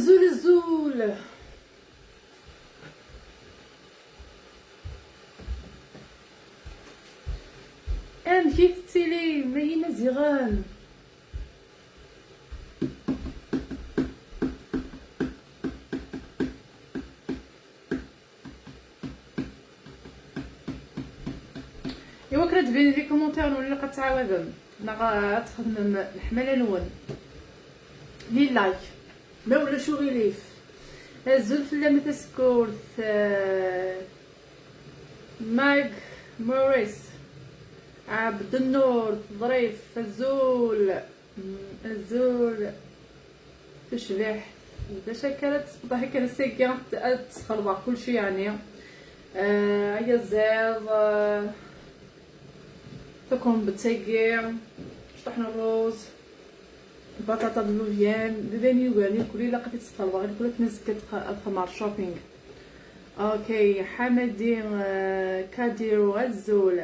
الزول كيف تسيلي ملينا زيغان ايوا كرا تبين لي كومونتير ولا كتعاود انا غتخدم الحماله نون لي لايك ما ولا شو غيليف الزول فلامه تسكورت ماك موريس عبد النور ظريف الزول تشبح باش كانت تصبح كان ساكنه تسخربق كلشي يعني هيا الزيض تكون بتسقي طحن الروز البطاطا باللوفيان دابا يوغاني كلي لقيت تسخربق غير كلك ناس كتخمر شوبينغ. اوكي حمدي كاديرو الزول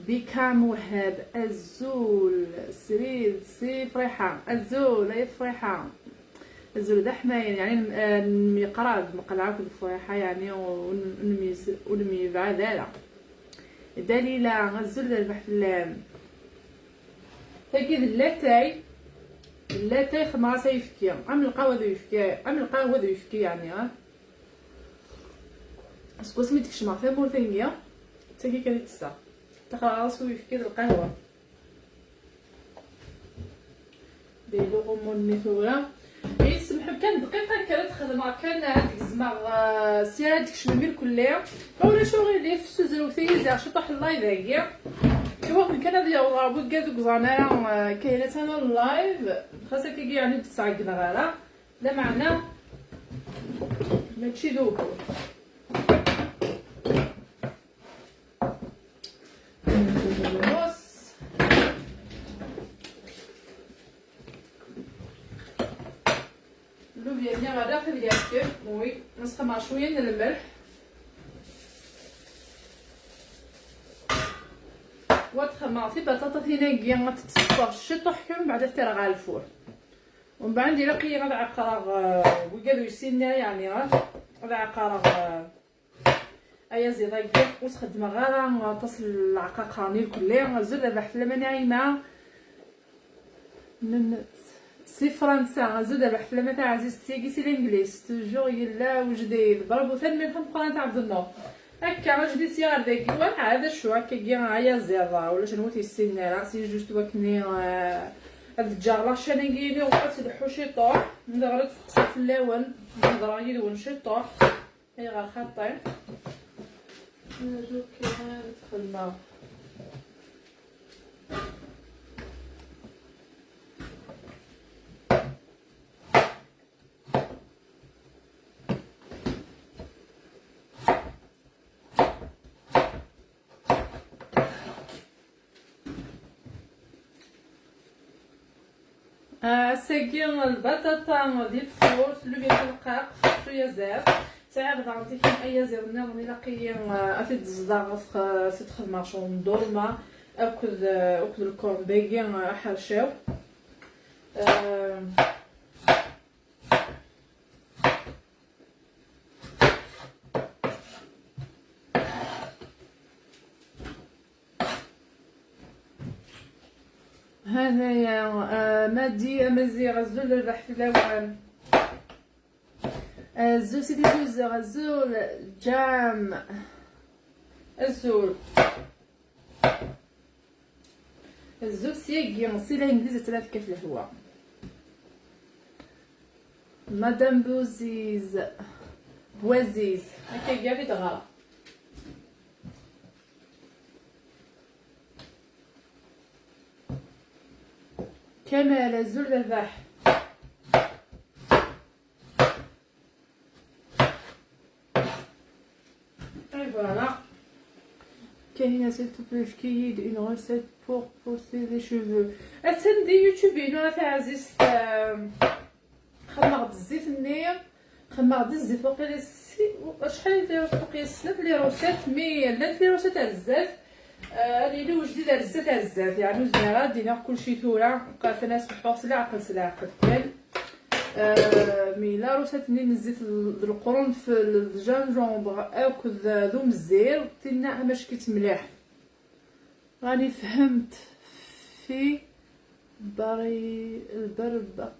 بكام وهاب الزول سريد سي فريحة الزول هي فريحة الزول دا حماين يعني يقرب مقلعك الفريحة يعني ونمي بعدالة دليلة الزول دا البحفلام تاكيد اللاتاي خمرة سيفكي ام القهوة ذو يفكي يعني اسكو سميتك شمع في مورثينيا تاكي كانت تسا تقرا راسو يفكي القهوه ديرو غمون مثوره يسمحوا كان دقيقه كانت خدمه كان هذيك الزمر سي هذيك شميل كلها ولا شغل اللي في سوزروثي زع شطح الله يذاكي كيما كان هذا يضربوا كادوك زعما كاينه انا اللايف خاصك يعني تسعقنا غير لا معنى ماشي دوك لوفيا غادا في ديالك وي نسخه مع شويه من الملح وتخمر في بطاطا ثيناكيه ما تتصفرش طحكم بعد ترغى على الفور ومن بعد ندير قيه غدا عقرغ وقالو يسينا يعني غدا عقرغ ايا زيدا كيف وتخدم غير تصل العقاقاني كلها زول بحفله نايمه سي فرنسا زود بحفله تاع عزيزتي سي الانجليز توجور يلا وجديد برافو ثاني من قران تاع عبد النور هكا جديد سي غير داك هذا شو هكا كاع هيا زيرا ولا شنو تيسين راسي جوست وكني هاد الدجاج لا شانيكيني وقت الحوشي طوح ندغرت في اللون نهضر يدون شي طوح هي غير خاطين نجو كيما تخدم ساقين البطاطا ديال الفور لو الرقاق شويه زيت ساعه غدا نعطيكم اي زير ناضني لاقيين افيد الزداغ في تخدم شون دورما اكل الكورن باقي حرشاو هذايا مادي غزول البحفلوان الزول سيدي زوز غزول جام الزول سياقي مصيلة انجليزي 3 كيف الهواء مدام بوزيز هكا كاع في دغرا كمال الزول الباح اي فوالا كاينه سيتو بلو كيد اون ريسيت بور بوسي دي شوفو اسم دي يوتيوبين ولا تاع عزيز خمغ الزيت النير خمغ الزيت وقيلا شحال وقيلا 6 لي روسيت مي لا لي روسيت تاع الزيت هادي لي وجدي دار الزيت تاع الزيت يعني زوينه دينا كلشي ثوره بقى في ناس بحوص لا عقل سلا عقل كان ميلا روساتني نزيت القرون في الجانجومبر اكد ذو مزير تينا باش كيتمليح. راني فهمت في البربق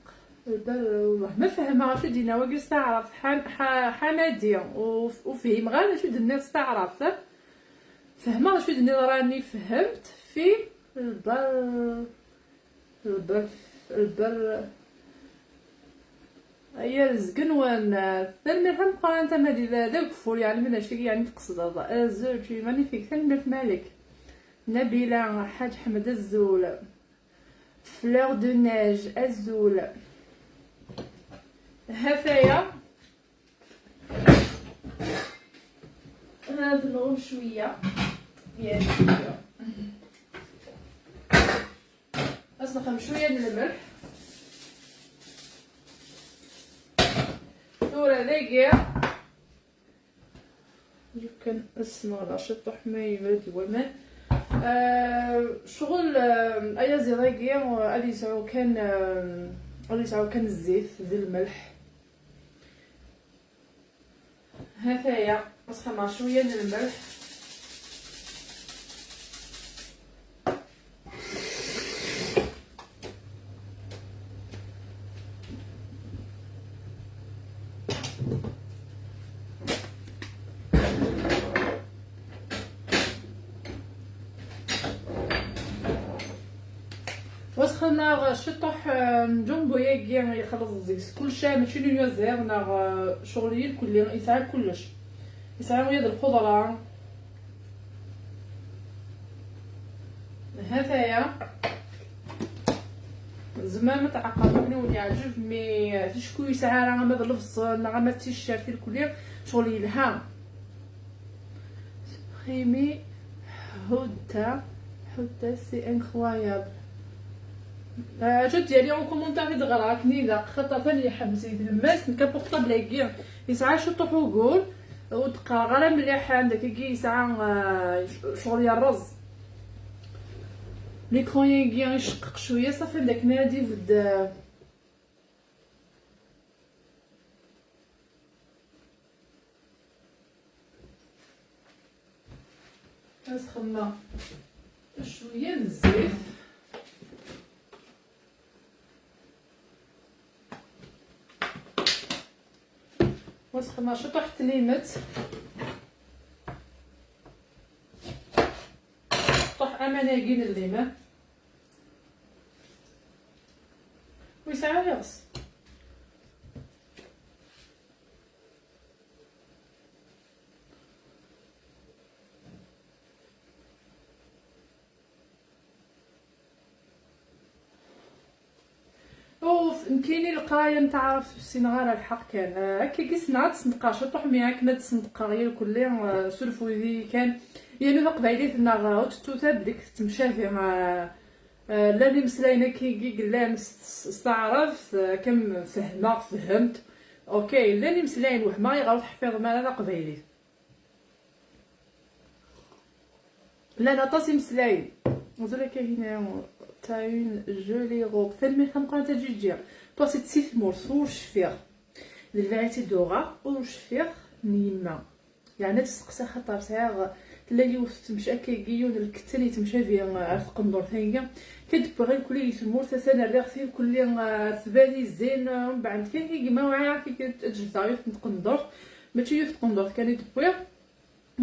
والله ما فهمها شو دينا واقي استعرف حماديه وفهم غير شو دنا استعرف فهمها شو دنا. راني فهمت في البر هي الزقنوان ثلمي فهم قرانت مادي داك فول يعني من اشتي يعني تقصد هذا زوجي مانيفيك ثلمي مالك نبيله حاج حمد الزول فلور دو نيج الزول هفايا هذا نغم شويه يا شويه نخم شويه من الملح ورا ذاكيا يمكن السناره شطح ما يبرد وما شغل ايا زراكيا غادي يسعو كان الزيت ديال الملح هكايا نسخن مع شويه ديال الملح وسخنا شطح جنبو ياكيا يخلص الزيت كلشي ماشي نيا زير ناغ شغلي الكل يسعى كلش يسعى ويا الخضره هذايا زعما ما تعقدوني ولي عجب مي تشكو يسعى راه ما ضلفص راه ما تيشارتي الكل شغلي لها خيمي هوتا سي انكرويابل. جات ديالي اون كومونتير دغرا كنيدا خاطر ثاني حبسي الماس كابورطابل هكا يسعى شطح وقول ودقا غير مليح عندك كي يسعى شغل الرز ليكرون يجي يشقق شويه صافي داك نادي بد نسخنا شويه الزيت وسخنا شطح تليمت طح اماناكين الليمه ويسعى يغص كاينين القرايه نتاع في السنغال الحق كان هكا كيسنا تسنقا شطح مياك ما تسنقا غير كل سلفو ذي كان يعني قبايليت ناغ توتا بديك تمشى فيها لاني مسلاينا كي قلا استعرف كم فهمت اوكي لاني مسلاين وهما يغلط حفيظ مالا قبايليت لا لا طاسي مسلاين وزرك هنا تاعين جولي روب ثلمي خنقا تاع جيجيا طاسي تسيت مرسو شفيغ الفاريتي دوغا وشفيغ نيما يعني تسقسا خاطر ساغ تلاقي وسط تمشى كيجيون الكتاني تمشى فيها عرف قندور ثانيه كتبغي كل يسمور ثاني الريغ فيه كل ثبالي زين من بعد كان كيما واعر كي كتجزا قندور ماشي يفت قندور كان يدبوي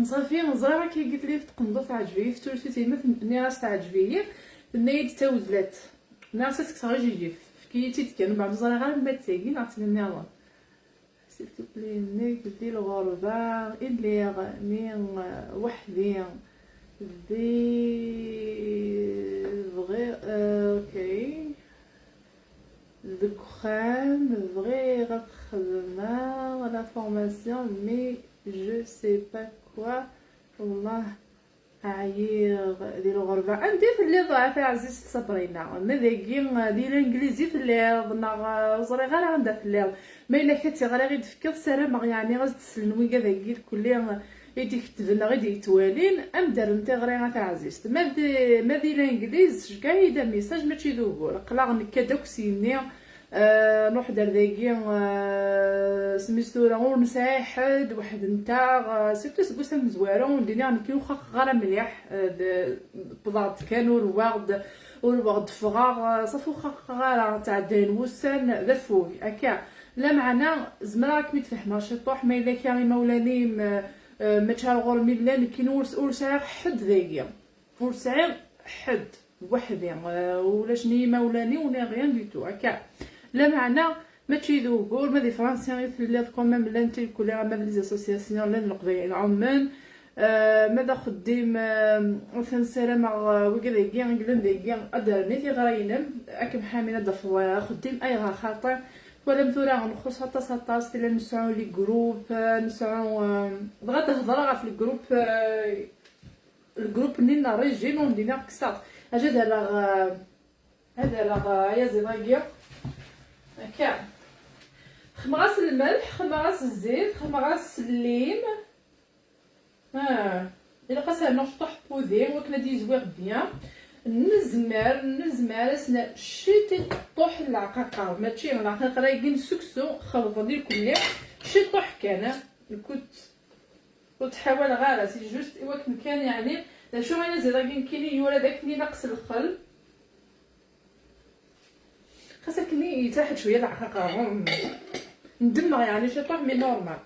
صافي نزرع كي قلت لي تقندر تعجبيه فتولتي تيما ني راس تعجبيه النيد تاوزلات ناس كتغيجي كي كانوا بعد نزرع غير ما تاكي نعطيني يلاه سيرتو بلي نيك دي الغربه اللي مين وحدي دي فغي اوكي الدخان فغي خدمه لا فورماسيون مي جو سي با كوا والله عيير ديال الغربه عندي في اللي ضعفه عزيزتي صبرينا مذاكي ديال الانجليزي في اللي ضنا وزري غير عندها في اللي ما الا كنتي غير تفكر سلام يعني غادي تسلمي كاع داكي كلي يديك تبنا غادي يتوالين ام دار نتا غير تاع عزيزتي ما دي الانجليز كاع يدا ميساج ماشي دوغور قلا نكا داك سيني نروح درداكي سميتو راه نسعى حد واحد نتا سيرتو سبوسه مزواره وندير نكيو خاق غير مليح بضغط كانوا الوغد فغار صافو خاق غير تاع دين وسان ذا فوق هكا لا معنا زمرا راك متفهمه شي طوح ما الا كان مولاني ما تشارغول ميلان كي ورسع حد ذاكيا ورسع حد وحدي ولا شني مولاني ولا غيان ديتو هكا لا معنى ماشي ذوقور ما دي فرنسيين في كوميم لا انت كل ما لي زاسوسياسيون لا القضيه عمان ماذا خديم مثلا سلام وكذا كاع نقلن كاع ادرني في غراينم اكم حامله دفوا خديم اي غا خاطر ولا مثلا نخص حتى 16 الا نسعوا لي جروب نسعوا بغات تهضر في الجروب الجروب نينا ريجين وندينا كسات هذا راه يا زيداكيا هكا خمغاس الملح خمغاس الزيت خمغاس الليم الا قاسها نشطح بوذي وكنا دي زويغ بيان نزمر اسنا شتي طوح العقاقه ماشي العقاقه راه يجي سكسو خلطني الكل شي طوح كان كنت حاول غير سي جوست ايوا كان يعني شو غير زيد كاين كيلي يورا داك اللي ناقص الخل خاصك ني تحت شويه العقاقه ندمر يعني شي طوح مي نورمال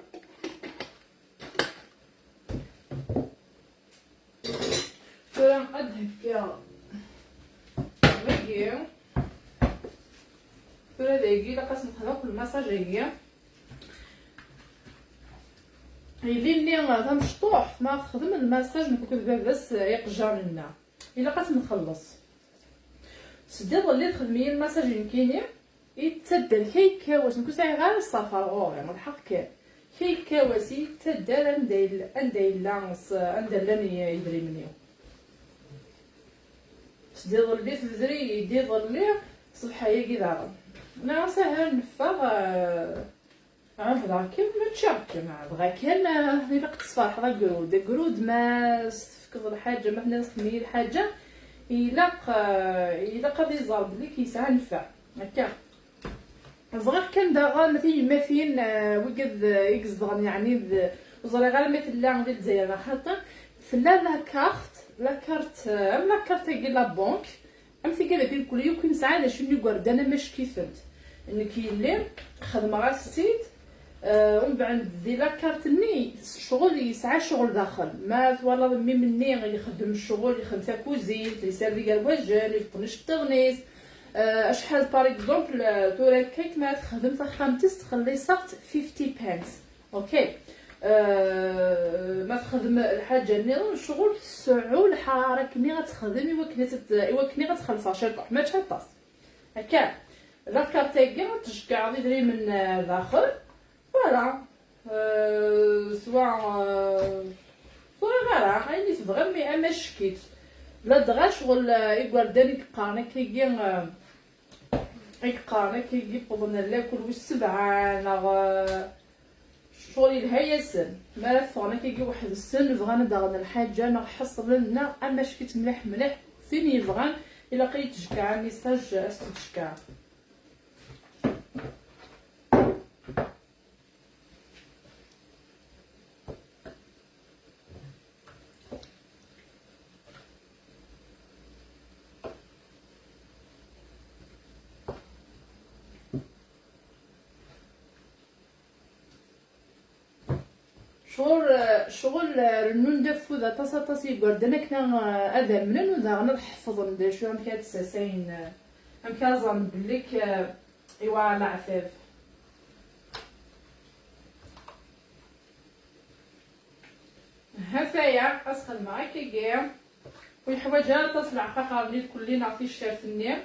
فلا قد هكا باقي فلا داكي لا قاس نخلق المساج هي اللي غنشطوح ما نخدم المساج نكون بس يقجر لنا الا قاس نخلص سدي اللي تخدمي المساج يمكنني يتسدى الكيكه واش نكون ساعي غير الصفر غور يعني الحق كيكه واسي تدار اندايل لا يدري مني سدي اللي تدري يدي اللي صبحه هي كذا انا ساهل نفاغ هذا كيف ما تشارك مع بغا كان الا قصفر هذا قرود ما تفكر الحاجه ما حنا نسمي الحاجه الا قضي زرب لي كيسعى نفع هكا صغير كان داغا ما فين وقد يقصدغن يعني وزري غير مثل لا غادي الجزائر خاطر فلا لا كارت كي لا بنك ام في كذا كل يوم ساعه شنو يقرد انا مش كيفنت انك اللي خدمه غير السيت ومن بعد ذي لا كارتني الشغل يسعى شغل داخل ما والله مي مني يخدم الشغل يخدم في كوزين يسري الوجه يطنش التغنيس شحال باغ اكزومبل تورا كيك ما تخدم خامتس تخلي صافت 50 بانس اوكي ما تخدم الحاجه نيرو الشغل سعو الحراره كني غتخدمي وكني غتخلصها شاطح ما تشطاس هكا لا كارتيكا تشكع دري من داخل فوالا سواء غير اللي تبغي مي اما شكيت لا دغا شغل يقول داني قارني كيجي يقارني كيجي بوضنا لا كل واش سبعه انا شغل الهيسن ما فغنا كيجي واحد السن بغانا داغنا الحاجه نحصل لنا اما شكيت مليح فين يبغان الا لقيت تشكع ميساج استشكع شغل رنون دفو ذا تصاطاسي بردنا كنا اذا منن وذا غنحفظ ندير شو ام كات ساسين ام كازن بليك ايوا على عفاف هفايا اسخن معاك كاع والحوايج تصلع خاطر لي كلنا نعطي الشارت النيم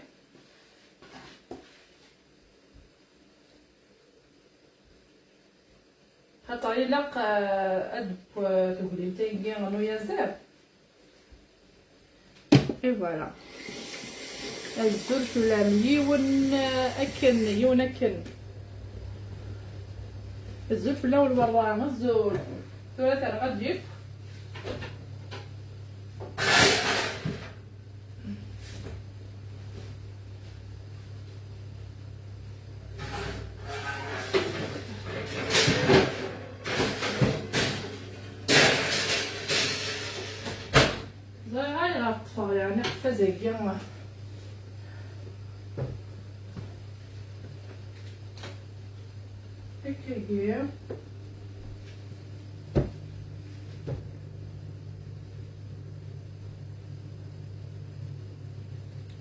حتى يلاق ادب تقولي تايقي غنو يزاب اي فوالا الزول ولا مليون اكن يون اكن الزول ولا والورا الزول ثلاثه غادي ازاكي هكاكيا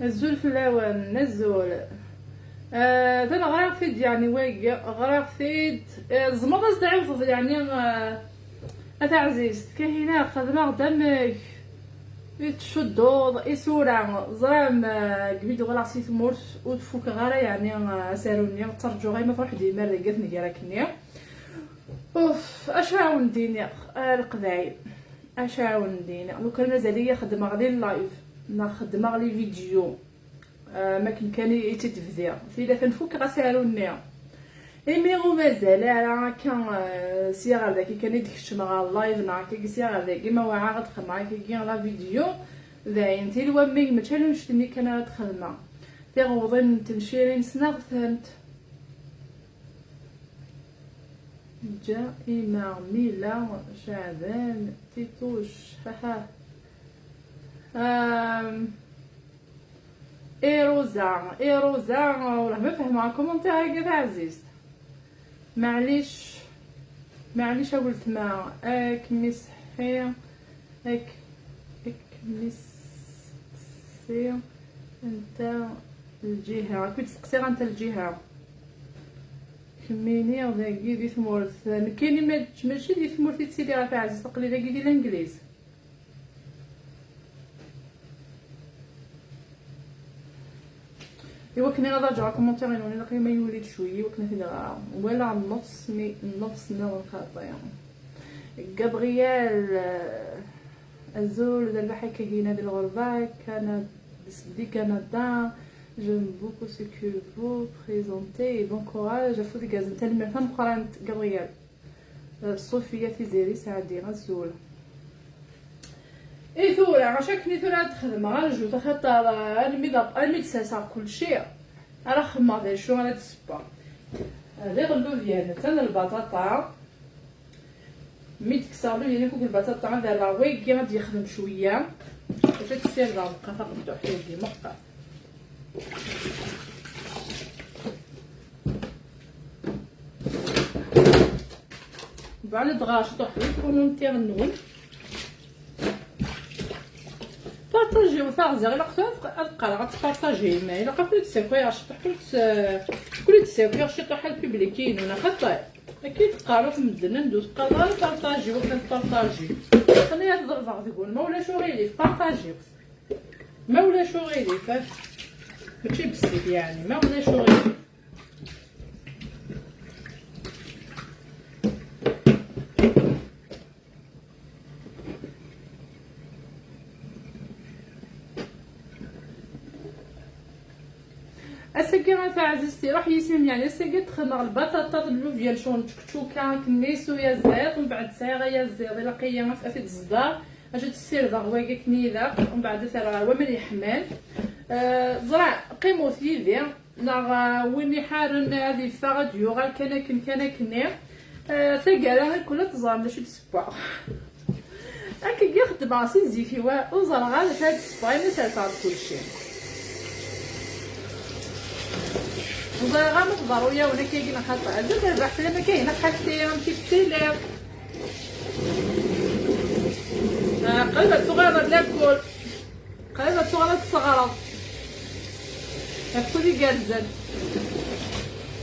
الزول في الاوان نزول انا غير فيد يعني واقع غير فيد زمض تعرف يعني عزيز كاينه خدمه قدامك يتشدود يسورع زرام قبيل ولا عصيت مورت وتفوك غير يعني ساروني ترجو غير ما فرح ديما لقيتني راكني اوف اش عاون ديني القبايل اش عاون ديني لو كان مازال خدمه غير اللايف نخدمه غير فيديو ما كان يتتفدي في كنفوك غسالوني ايميغو مازال راه كان سيغ داكي كان يدخل مع اللايف ناكي سيغ داكي ما واعا غتخدم معاكي كي لا فيديو داين تي لو مي ما تشالنج تني كان تخدم تي غوضن تنشيرين سنغثنت جا إمام ميلا شعبان تيتوش هاها ايروزا والله ما فهمها كومونتير هكا تاع عزيز معليش قلت ما اك مسحي اك مسحي انت الجهه كنت تسقسي انت الجهه كميني داكي دي ثمورث كاينين ماشي دي ثمورث تسيدي راه تاع عزيز تقلي داكي ديال الانجليز ايوا كنا نرجع كومونتير يعني لقي ما يولد شويه وكنا في ولا نص نوع خاطئ غابرييل الزول دابا حكى هنا ديال الغربه كانت دي كندا j'aime beaucoup ce que vous présentez et bon courage à فوت غاز نتا المرتان قرانت غابرييل صوفيا تيزيري سعدي غزول اي ثورة عشاكني ثورة هاد الخدمة غنجو تخطى الميد ساسا كلشي راه خماضي شو غادا تسبا هادي غلو ديالنا تان البطاطا مي تكسرلو يعني فوق البطاطا غندير راه واكي غادي يخدم شوية باش تسير راه بقى فقدو حيدي مبقى بعد دغاش طحي كومونتير نون بارطاجيو ثاغزي غير القرا غتبارطاجي معايا الا قبل تساكوي اش تحكي كل تساكوي اش طاح البوبليكين ولا خطا اكيد تقارو في مدن ندوز قرا بارطاجيو ولا بارطاجي خليها تضرب تقول ما ولا شو غيلي بارطاجيو ما ولا شو غيلي ماشي بزاف يعني ما ولا شو غيلي السكينه تاع عزيزتي راح يسمم يعني السكينه تخمر البطاطا اللوفيا شون تكتوكا كنيسو يا زيت ومن بعد صايغه يا زيت الا قيا في الصدار اجي تسير دغواكا كنيده ومن بعد ثرا ومن يحمل زرع قيموت يدي نا وين يحارن هذه فغد يوغال كان كني ثقاله كلها تزار ماشي تسبع هكا يخدم راسي زيكي وزرع غير هاد السباي ما سالت كلشي وزرع غير ضروريه ولا كاين خاطر زاد البحث ما كاينه حتى مشيت تيلي قلبت صغيره بلاكل قلبت صغيره تصغرت هاكولي كارزان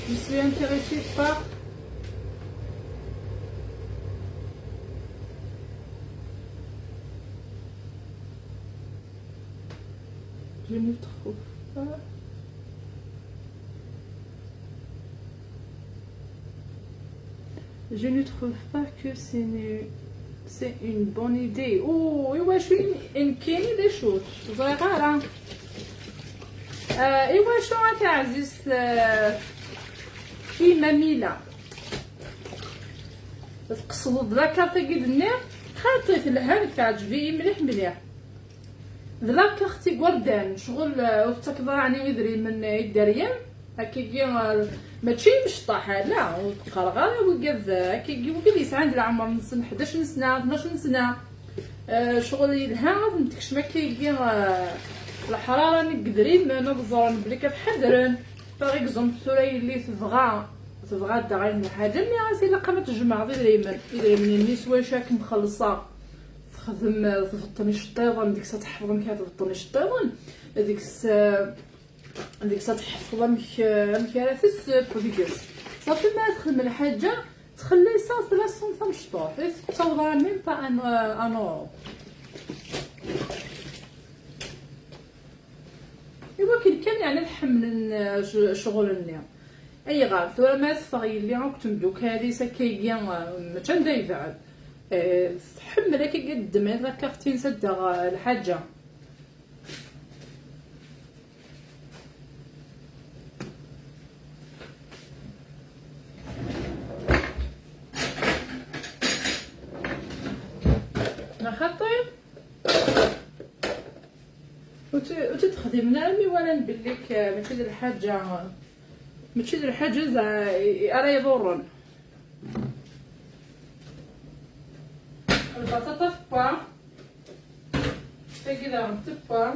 مسوي انتريسي بار je ne trouve pas je ne trouve pas que c'est une bonne idée. Oh, ايوا شوي ان كاينين لي شوط صغيره ايوا شو تاع عزيز كيما ميلا تقصد لاكارت كيدني خاطيت الهام تعجبي مليح ذلاك اختي وردان شغل وتكبر يعني يدري من الدريان هكاكي ماشي مشطح لا وتقرغر وكذا هكاكي وكليس عند العمر من سن 11 سنه 12 سنه شغل يلها متكش ما كيجي الحراره نقدرين ما نظرن بلي كتحضرن باغ اكزومبل ثورا اللي تبغى داغين الحاجه مي راسي الا قامت تجمع دايما النسوه شاك مخلصه تخدم تفطني الشطيضه ديك تحفظ كتفطني الشطيضه هذيك تحفظ مكيرات السب وديك صافي ما تخدم الحاجه تخلي صاص لا صنفه مشطوح تصور ميم با ان ايوا كان يعني نحمل شغلنا اي غار ثورا ما تفغي اللي راك تمدوك هذه سكايا ما كان دايفعل تحمل هكا قد ما كاختين صدق الحاجه خاطر وتتخدم نامي وانا نبليك ماشي دير الحاجه راه يضرن البطاطا في با كذا نتبا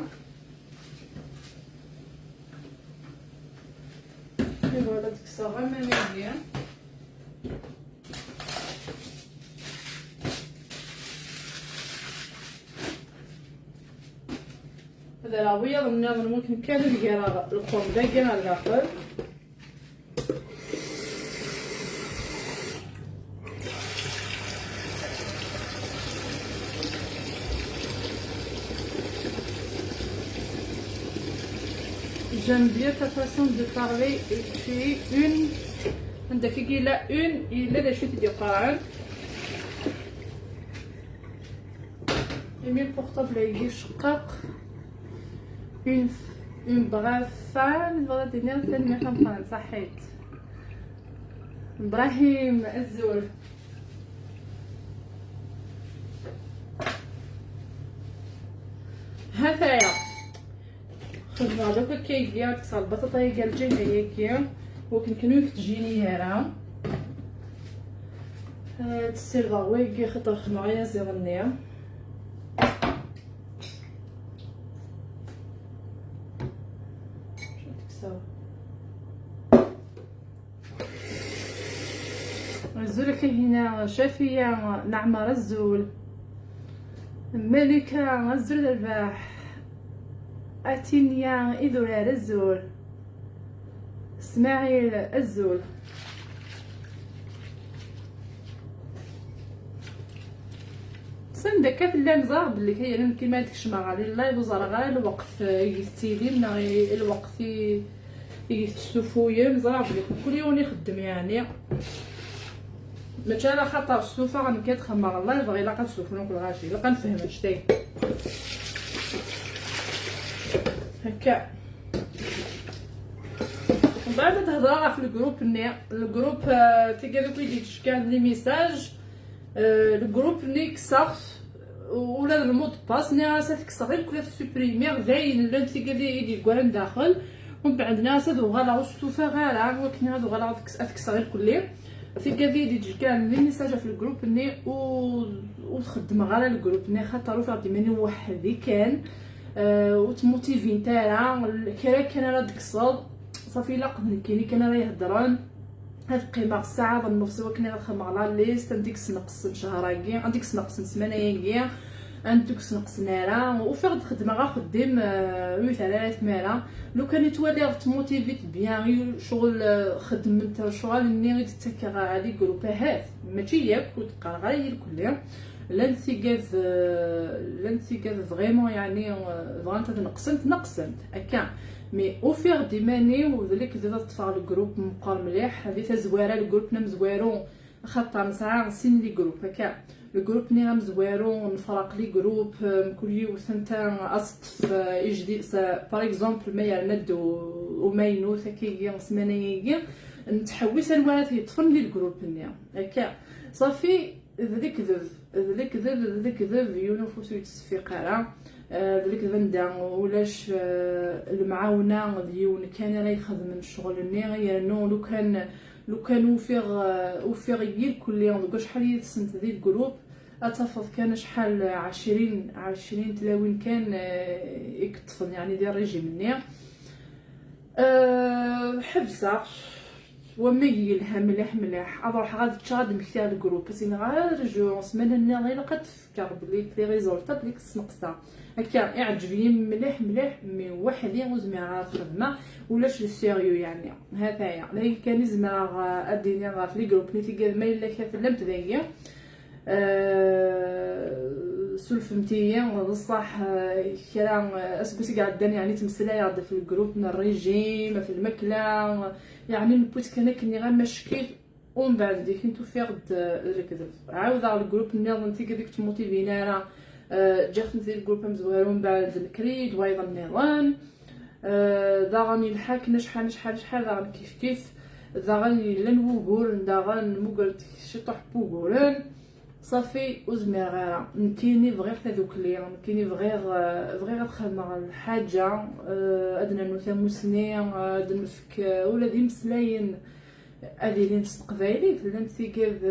يلا تكسر غير مزيان هذا راه بيض النظام ممكن كان ندير الكون داكن على الاخر J'aime bien ta façon de parler et tu es une عندك كيلا une إلا شي تدي قاعد يمين بورطابل يجي شقاق une brave femme voilà دنيا ثاني ما كنبقى صحيت إبراهيم الزول هذايا خدنا دوكا كيكيا كسر البطاطا هي الجهه هيكيا ولكن كانوا تجيني هنا تسير ويكي خطر خمايا زيرنيا الزول هنا شافيه نعمة الزول ملكة الزول الباح أتينيا إذولار الزول اسماعيل الزول سن دكات اللي نزار بلي كاين كيما ديك الشماغه لا يوزر غير الوقت يستيلي من الوقت يستوفويا نزار بلي كل يوم يخدم يعني مثلا خاطر السوفه غن كتخمر الله يبغي لا كنسوفو كل غاشي لا كنفهم هادشي هكا من بعد تهضر في الجروب تيقالو كيجي كاع لي ميساج الجروب كسر ولا المود باس ناس تكسر غير كلها سوبريمير زين لا تيقال لي كوان داخل ومن بعد ناس وغالا وستوفا غالا وكنا هادو غالا تكسر غير كلي في كافي دي كاع لي ميساج في الجروب وتخدم غالا الجروب خاطر فاضي مني وحدي كان وتموتيفي نتاعها كان راه ديك الصاد صافي لا قبل كاين كان راه يهضران هاد القيمه الساعه النص وكنا نخدم على ليست عندك سنقص شهراكي عندك سنقص سماناكي عندك سنقص نارا وفيغ تخدم غا خدم ثلاث مالا لو كان توالي تموتيفي بيان شغل خدمت شغل ني تتكا على جروبات ماشي ياك وتقرا غير كل لانتيكاف فريمون يعني بغات نقصنت هكا مي اوفير ديماني وذلك زاد تطفى الجروب مقار مليح هذه تزواره الجروب نمزوارو خاطر مسعى سين لي جروب هكا الجروب ني غمزوارو نفرق لي جروب كل يوم سنتا اصطف يجدي باغ اكزومبل ما يرند وماينو ثكي سمانيه نتحوس الوالد يطفن لي الجروب ني هكا صافي ذلك ذب يونفوسو يتصفيق على ذلك ذندا ولاش المعاونه ديون كان راه يخدم الشغل يعني لو كان وفيغ يير كل يوم شحال يتسنت ديال الجروب اتفض كان شحال 20 تلاوين كان يكطفل يعني ديال ريجيم مني حبسه وما يلها مليح اروح غادي تشاد مكتي الجروب بس غير جو سمانه لنا غير كتفكر بلي لي ريزولطات اللي كتنقصها هكا يعجبني مليح مي وحدي وزميرة الخدمه ولاش سيريو يعني هذايا لا كان زعما اديني غا في لي جروب اللي تيقال ما الا كتلمت دايا سلفمتيا بصح كلام اسكوتي قاعدين يعني تمثلا يعرض في الجروب من الريجيم في الماكله يعني نبوت كني غير مشكل ومن بعد ديك نتو فيغد ركض عاود على الجروب نيض انت كديك تموتيفينا انا جات نزيد الجروب مزوار ومن بعد الكريد وايضا النيران دا غني الحاك شحال دا غن كيف دا غني لن وغور دا غن مقرت شي طح بوغورن صافي وزمير غير نتيني بغير هذوك اللي نتيني بغير خدمه الحاجه ادنا نوثا مسني ادنا فك ولا دي مسلاين ادي لين قبايلي فلان تيكاف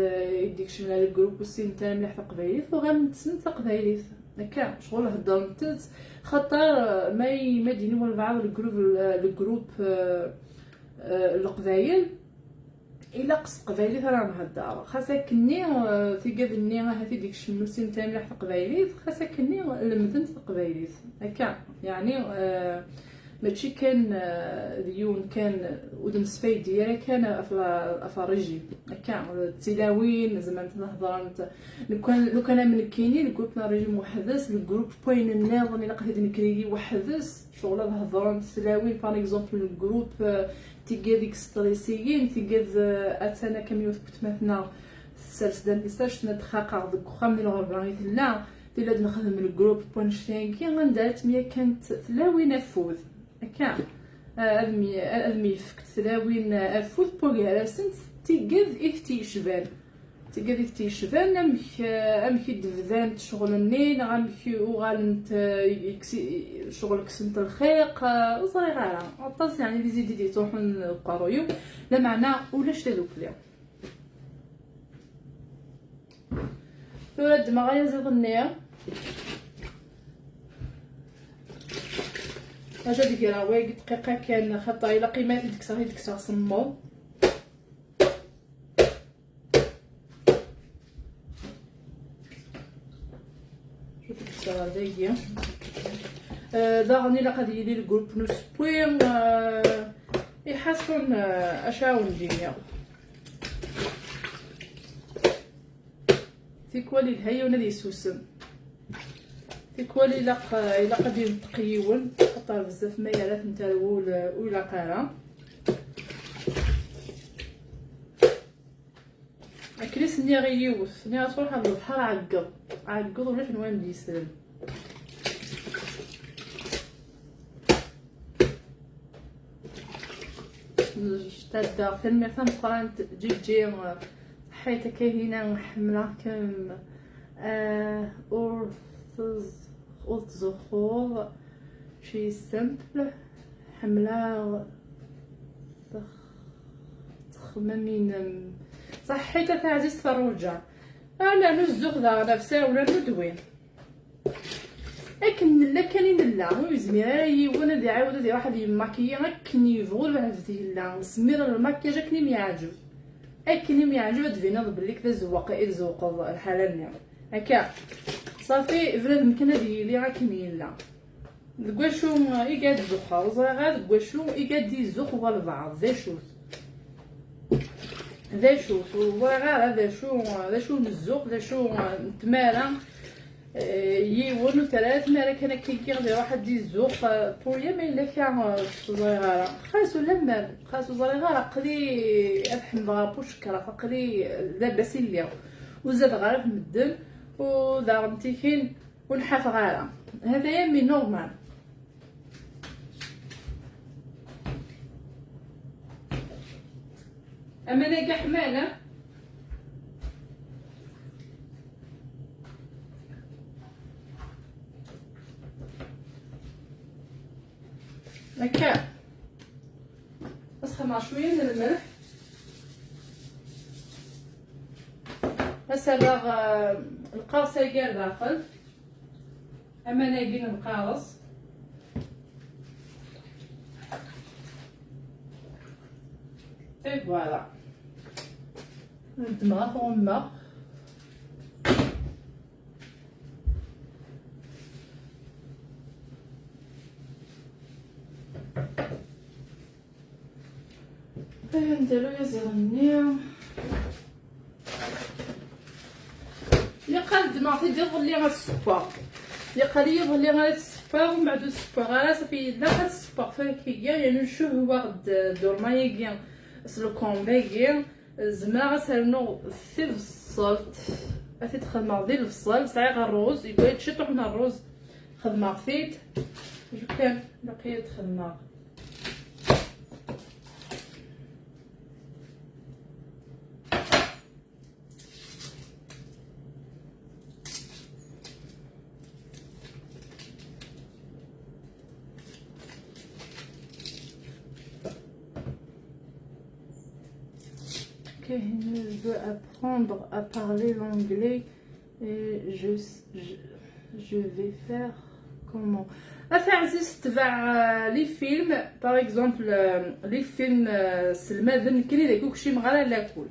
يديك شي على الجروب والسي نتا مليح قبايلي وغنتسن قبايلي هكا شغل هضرت خاطر ما ديني ولا بعض الجروب القبايل الا قص قبايلي راه نهضر خاصك كني تيقادني هاتي ديك الشمس نتا مليح قبايلي خاصك كني لمدنت قبايلي هكا يعني ماشي كان ديون كان ودن سفاي ديالي كان افريجي هكا التلاوين زعما نهضر لو كان من كاينين الجروب ريجي محدث الجروب بوين الناظر الا قد نكري وحدث شغل نهضر التلاوين باغ اكزومبل الجروب تيجي ديك ستريسيين تيجي اتانا كم يثبت مثلا السلسله ليساج ندخاقه ديك واخا من الغربانيت لا ديال نخدم الجروب بونشتين كي غندات ميا كانت تلاوين افوذ هكا ادمي فكت تلاوين افوذ بوغاراسنت تيجي افتي شبان امكي دفذان شغلني غامكي وغالنت شغل كسنت الخيق وصريغه عطاس يعني دي زيدي تروحون قرويو لا معنى ولاش تذوك ليهم ولاد ما غيزيد النيه اجا ديك راه واحد دقيقه كان خطا الى قيمه ديك صمو دايا داغني لقد يدير الجروب نص بوين يحسن اشاون جينيا تيكوالي الهيا ونادي سوسن تيكوالي الا قد يتقيون خطر بزاف ميالات نتا ولا قاره كريس ني غيوث ني صراحه البحر عقد ولا شنو ندي يسلم تادا فيلم فهم قرانت جي حيت كاينه حمله كم اور زخور شي سمبل حمله تخممين صحيت تعزيز فروجه لا نزوق ذا نفسه ولا ندوين لكن لا كاين لا ويزميري وانا دي عاود دي واحد يماكيا كني يفغل عفتي لا سمير الماكياج كني ميعجب كني ميعجب دفينا بلي كذا زواق الزوق الحاله نيا هكا صافي فراد مكان ديالي راه كمين لا دكواشو يقاد زوق وزغا دكواشو يقاد يزوق هو البعض ذا شوف وغير هذا شو نزوق ذا شو نتمارا يون وثلاث مرة كان كيغدي واحد يزوق بويا ما الا كان صغيره خاصو لما خاصو صغيره قلي افحم بغابوش كرا قلي لاباس ليا وزاد غير في المدن وذا متيكين ونحاف غير هذا يمي نورمال اما انا كاع حماله هكا اسخن مع شويه من الملح مثلا القاصه كاع داخل، اما ناقين القارص اي فوالا ندمغ غمه نديرو يزغني اللي قال دماغ تيدير غلي غير السكر اللي قال لي غلي غير السكر ومن بعد السكر غير صافي لا غير السكر فكيا يعني نشوف واحد دور ما يجي سلوكون باقي زعما غسالنو في الصلت افي تخدم ديال الفصل ساعي غير الروز يبغي يتشطح من الروز خدمه فيت جو كان بقيت خدمه Je veux apprendre à parler l'anglais et je vais faire comment. عزيز تبع لي فيلم باغ اكزومبل لي فيلم سلمادن كلي داك كلشي مغالا لاكل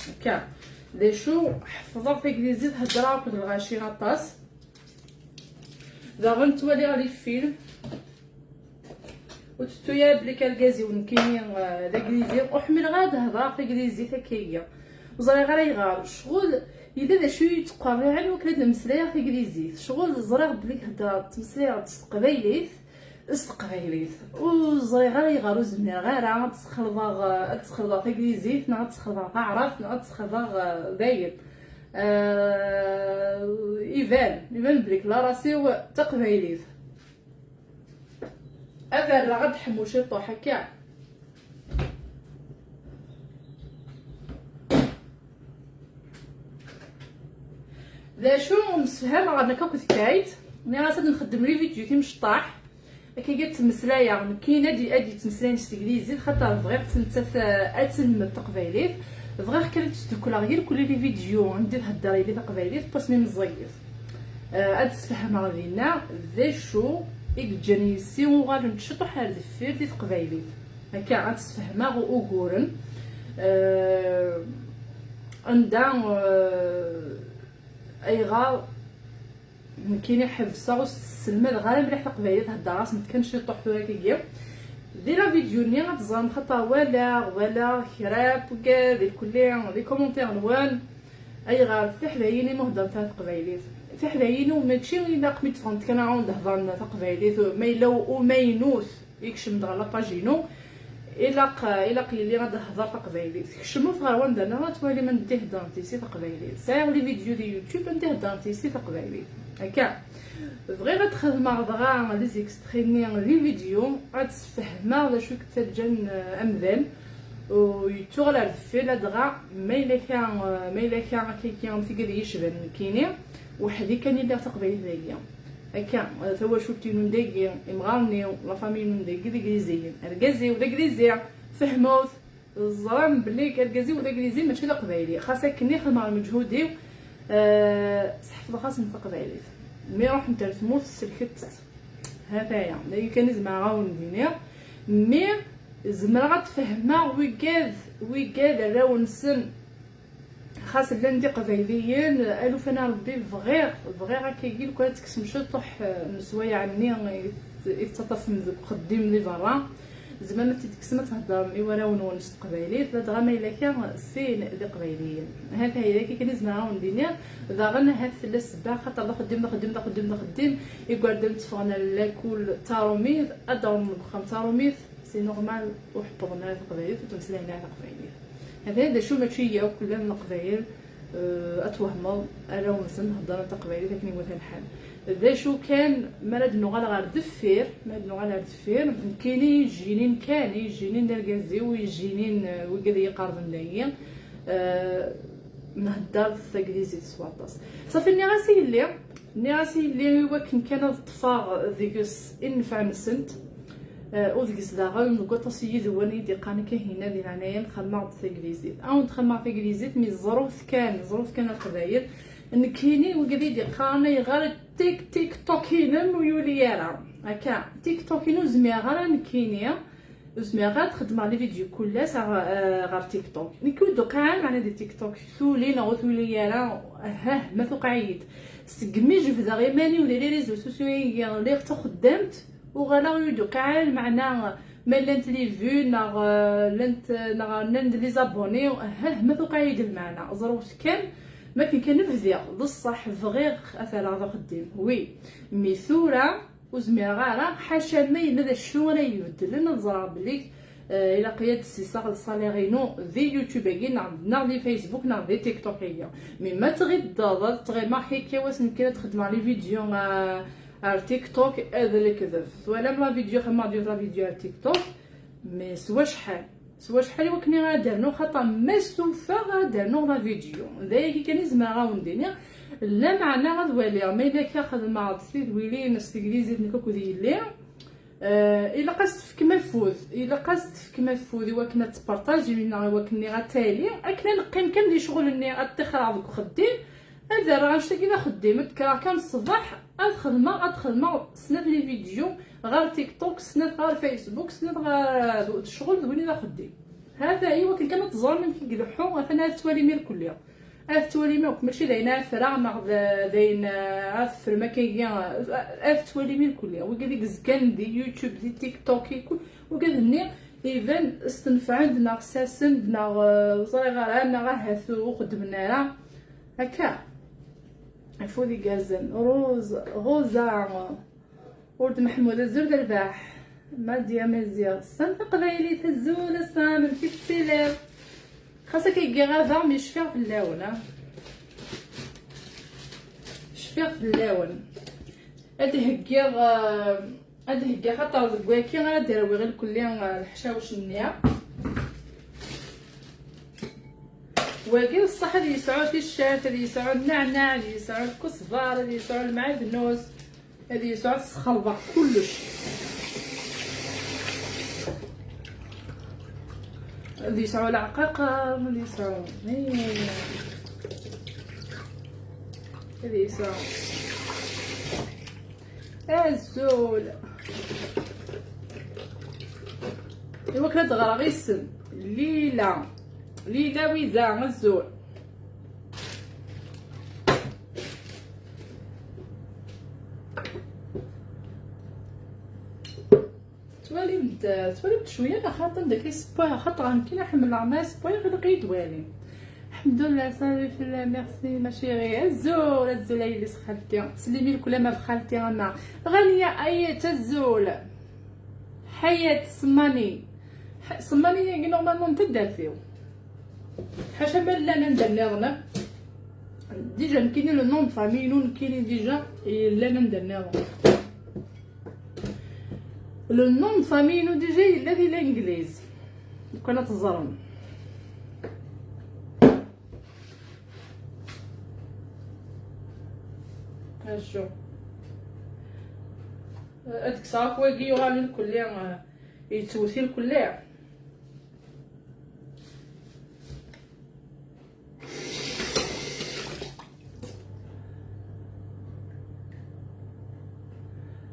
هكا دي شو حفظا في انجليزي تهضر كل الغاشي غطاس دا غنتوالي لي فيلم وتتويا بلي كالكازي ونكيني الانجليزي وحمل غاد هضره في الانجليزي تاكيا وزري غير يغار شغل اذا دا شو يتقرا على وكلا المسلايه في الانجليزي شغل زري بلي هضره تمسلايه تقبايليت استقبايليت وزري غير يغار زمن غير تسخلضا في الانجليزي تسخلضا تعرف تسخلضا داير يبان بليك لا راسي تقبايليت أبا غد حموشي طوح هكا ذا شو مسفهم غادنا كوكو كايت ملي غاسد نخدم لي فيديو تي مشطاح كي قالت مسلايه كاينه ادي تمسلاين انجليزي خاطر فغير تنتف اتلم تقبايليت فغير كانت تدكلا غير كل لي فيديو عندي تهضري لي تقبايليت باس مي مزيف تفهم غادينا ذا شو إجاني سيو غادي نتشطح على الدفير ديال تقبايليت هكا غتفهمها وغورن عندها ايغا كاين حبسه وسلمى غير مليح تقبايليت هاد الراس متكنش يطيح فيها كيا ديرا فيديو ني غتزرم خطا ولا خراب كاع ديال كلي لي كومونتير نوان ايغا في حدايني مهضر تاع تقبايليت في حدايني وماشي الا قميت فهمت كان عاود هضرنا تقبايليت ما الا وماينوث يكشم دغ لاباجينو الا قيل لي غنهضر تقبايليت كشمو في غروان درنا توالي ما نديه دانتيسي تقبايليت ساير لي فيديو ديال يوتيوب نديه دانتيسي تقبايليت هكا بغي غتخدم غدغا لي زيكستريني لي فيديو غتفهمها واش كتسجل امذان ويتوغلا الفي لا دغا ما الا كان كيكيان تيقدر يشبن كيني وحدي كان يدير تقبايليت داكيا هكا توا شفتي نداكي مغارني لا فامي نداكي ديكليزيين الكازي وداكليزي فهموت الزرام بلي كالكازي وداكليزي ماشي تقبايلي خاصك كني خدمه مجهودي صحفظ خاص من تقبايليت مي روح نترسمو السلكت هذايا اللي كان زعما غاون دينيا مي زعما غتفهمها ويكاد راون سن خاص بلا ندي قبايليين الوف انا ربي فغير هكا يقول كون تكسم شطح نسوايا عني يتطف من خديم لي برا زعما ما تكسم تهضر ايوا راه ونس قبايليت لا دغا ما الا كان سين دي قبايليين هكا هي كي كان زعما راون دينيا داغنا هاد ثلاث سباع خاطر لا خدم يقعد نتفغنا لاكل تاروميث ادوم بخام تاروميث سي نورمال وحفظنا القبايليت وتمسلينا القبايليت هذا شو ماشي يا كل من القبايل اتوهموا انا ونسن هضره تقبايلي لكن مثلا الحال ذا شو كان مرض نغال غير دفير كاينين يجينين ديال كازي ويجينين وكذا يقارب نايا نهضر في انجليزي سواطاس صافي ني غاسي اللي هو كان طفاغ ذيك انفع مسنت وديك الزلاغه نقول تصيد واني دي قاني كهينه دي عنايا نخمع تيغليزيت او نتخمع تيغليزيت مي الظروف كان القبايل ان كاينين وكذي دي قاني غير تيك توكينم ويولي يرا هكا تيك توكينو زميغه نكينيا زميغه تخدم على فيديو كلها غير تيك توك نكون دوكا معنا دي تيك توك ثولين او ثولي يرا ما ثقعيد سقمي جبدا غير ماني ولا لي ريزو سوسيو اللي خدمت وغلا يدو كاع معنا ما لانت لي فيو ناغ لانت ناند لي زابوني ما توقعيد المعنى زروت كان ما كان نبذيا بصح فغير اثر هذا خديم وي مي ثوره وزمير غاره حاشا ما ينذا شنو راه يبدل لنا نزرع بليك الى قياد السيساغ الصاليرينو ذي يوتيوب كي نعم دي فيسبوك نعم دي تيك توك هي مي ما تغيد ضاد تغي ماركي كي واش يمكن تخدم على فيديو على تيك توك هذا اللي كذب ولا لا فيديو خما دير لا فيديو على تيك توك مي سوا شحال وكني غادرنو خاطر ما سوفا غادرنو لا فيديو ذاك كان زعما غاونديني لا معنى غادوالي ما الا كاخذ مع السيد ويلي نفس الانجليزي نكوكو ديالي الا قاست فيك مفوذ وكنا تبارطاجي لينا وكني غتالي اكنا نقيم كان دي شغل اني غتخرج عندك خديم هذا راه نشتي كذا خديمت كان الصباح ادخل سند لي فيديو غير تيك توك سند غير فيسبوك سند غير الشغل دويني لا خديم هذا هي وكن كانت تزور من كيقلحو انا توالي مير كل يوم توالي مير ماشي داينا فرا داين عارف ما كاين توالي مير كل يوم وقال لك زكان دي يوتيوب دي تيك توك يكون وقال لي ايفن استنفع عندنا اساسا عندنا صغيره انا غير هاثو خدمنا راه هكا عفودي غازن غوزا ولد محمود الزرد الباح ماديا مزيا الصنف قبايلي تزول الصامل في التلاف خاصك يجي غافا مي شفيع في اللون شفيع في اللون هادي هكا خاطر كواكي غادير غير كليا الحشاوش النيا وكاين الصح اللي يسعود في الشات اللي يسعود النعناع اللي يسعود الكزبر اللي يسعود المعدنوس اللي يسعود السخلبه كلش اللي يسعود العقاقه اللي يسعود اللي يسعود الزول ايوا كنا تغرى غير السن ليله ويزا الزول توالي بشويه خاطر داك سبا خاطر غنمكن نحمل العماس سبا غير غيدوالي الحمد لله صافي في الله ميرسي ماشي غير الزول اللي سخالتي تسلمي لكل ما بخالتي انا غنيه ايت الزول حياه سماني نورمالمون تدار فيه حاشا ما لا ندير ديجا كاين لو نون فامي نون كاين ديجا لا ندير لو نون فامي نو ديجا الذي الانجليز كنا تزرن هاشو هاديك صافي واقي غالي الكليه يتوثي الكليه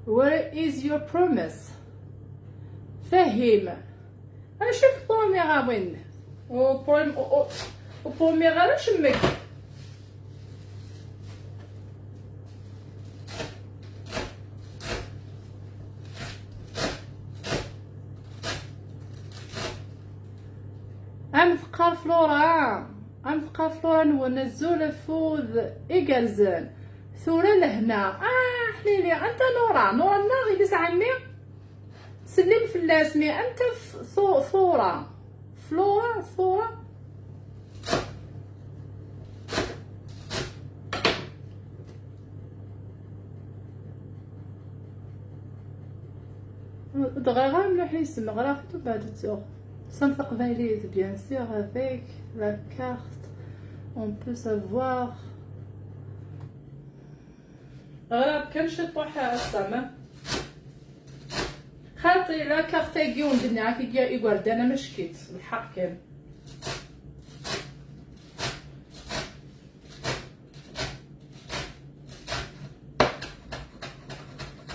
What is your promise? فهم اش البروميير وين او بروميير شمك ام فقار فلورا ونزول فوذ إيجالزن ثورة لهنا حليلي انت نورا الناغي بس عمي سلم في اللاسمي انت ثورة دغيا مليح يسمى غرافتو بعد تسوق صنف قبايليت bien sûr avec la carte on peut savoir غراب كان شي طوح السما خالتي خاطري لا كارتاكي وندنا كي يقعد انا مشكيت الحق كان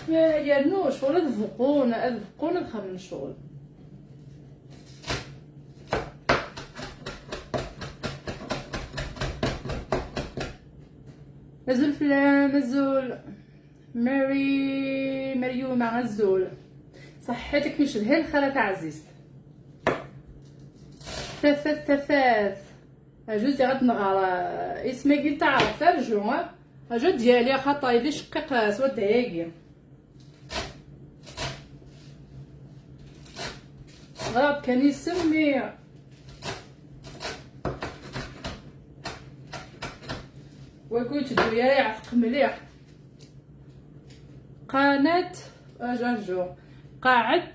يا نوش ولا ذبقونا الخمن شغل نزول فلان نزول مريومة غزول صحتك مش الهين خالة عزيز ثاث جوزي غد نغار اسمي كي تعرف ترجو اجا ديالي خطاي لي شقيق سوا دايقي غراب كان يسمي وقلت دويا يعتق مليح قناة اجاجو قاعد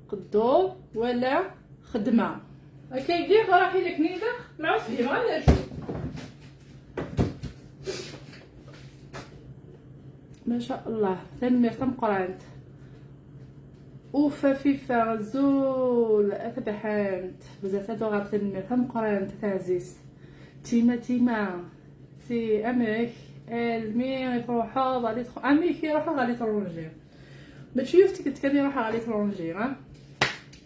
قدور ولا خدمة كيجي راحي لك نيدا العوف فيه غير نشوف ما شاء الله تنمير تم قرانت اوفا فيفا غزول اتبحانت بزاف هادو غير تنمير تم قرانت تعزيز تيما سي امريك المي يروحو غادي امريك يروحو غادي ترونجي ماشي يفتك تكني يروحو غادي ترونجي ها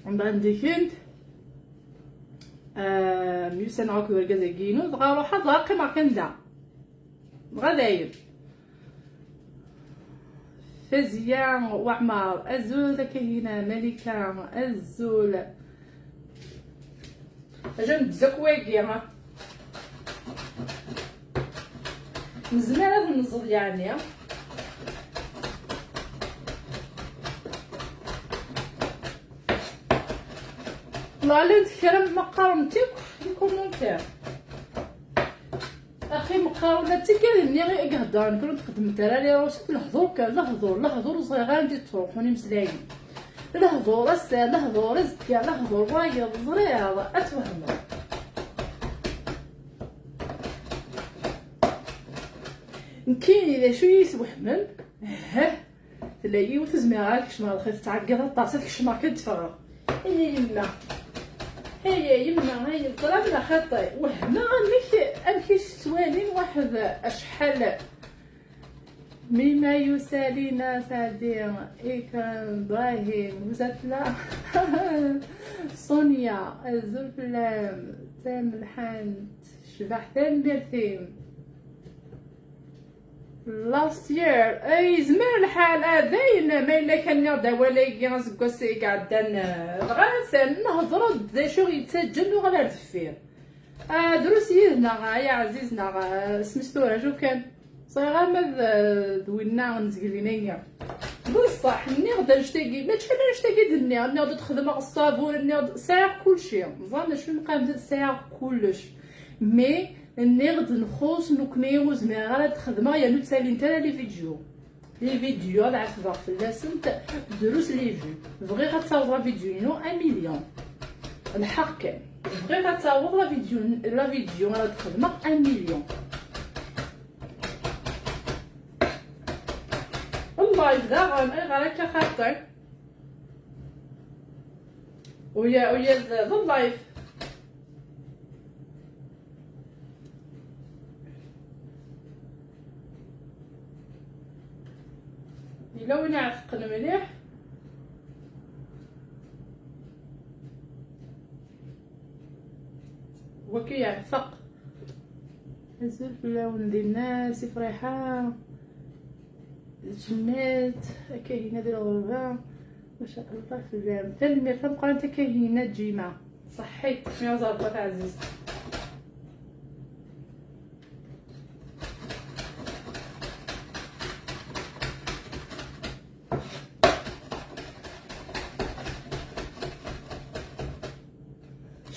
عندي كنت ميوسن راكو الجزاكينو دغا روحا ضاقي ما كندا دغا داير فزيان وعمار الزول كاينه ملكه الزول اجا نتزكواكي ها مزمان هاد النزل يعني لا لا نتكلم مقارنتك كومونتير اخي مقارنتي كاينني غير قهدان كنت خدمت انا لي روسيت الهضور كان الهضور صغير ندي تروحوني مسلاين الهضور السال الهضور الزكا الهضور وايض زريض اتفهم كاين اذا شويه يسوحمل تلاقي وتزميرك كش ما دخلت تعقد طاسك كش ما كتفرغ هي يما هي طلبنا خطي وهنا امشي سوالين واحد اشحال مما يسالينا سعدين إكرام إبراهيم مزفلة سونيا الزلفلام تام الحانت شبح تام بيرثيم last year اي زمان الحال هذاين ما الا كان يرضى ولا يقاس كوسي قعدان غاسل نهضروا ذا شو يتسجل وغلا دفير دروس يدنا يا عزيزنا سمستوره شو كان صغيره ما دوينا نزقلينيا بصح ني غدا نشتاقي ما تشحال نشتاقي دنيا ني غدا تخدم الصابون ني ساعه كلشي زعما شنو نقام ساعه كلش مي نغد نخوص نكنيو زميرة لا تخدمها يا نتسالي نتا لي فيديو على عفوا فلاسنت دروس لي فيو بغي غتصاوب فيديو 1 مليون الحق كان بغي غتصاوب لا فيديو لا تخدمها 1 مليون والله يبدا غير خاطر ويا ذا اللايف إلا وين عفقنا مليح وكي يعفق الزلف اللون ديال الناس فريحة جمات كاينة ديال الغربة ما شاء الله في الجام تنمير تبقى انت كاينة جيمة صحيت يا زربة عزيز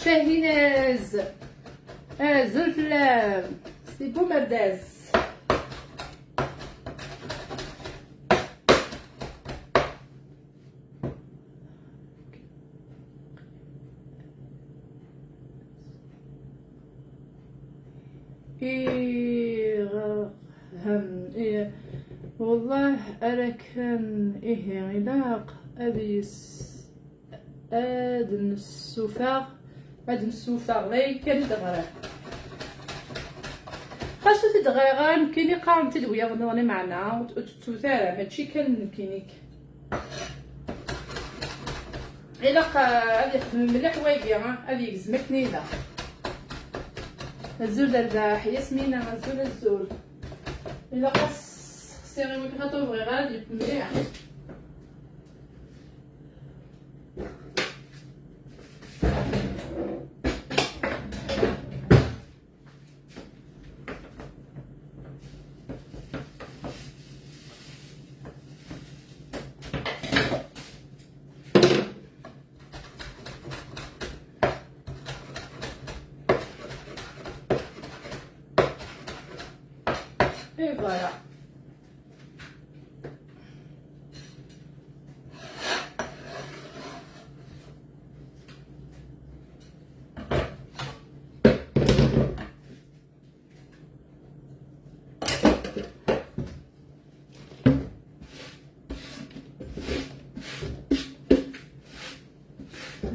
شاهيناز زلفلام سي بو مرداز والله أنا كان علاق أبيس اد السوفاغ اد السوفاغ لا كان دغرا خاصو تدغيغا يمكن قام تدويا ظني معنا وتثار ماشي كان كينيك الا غادي يخدم مليح وايقي غادي يجزمك نيدا الزول درداح ياسمينه الزول الا خصي غير كنطوبغي غادي مليح اي فوالا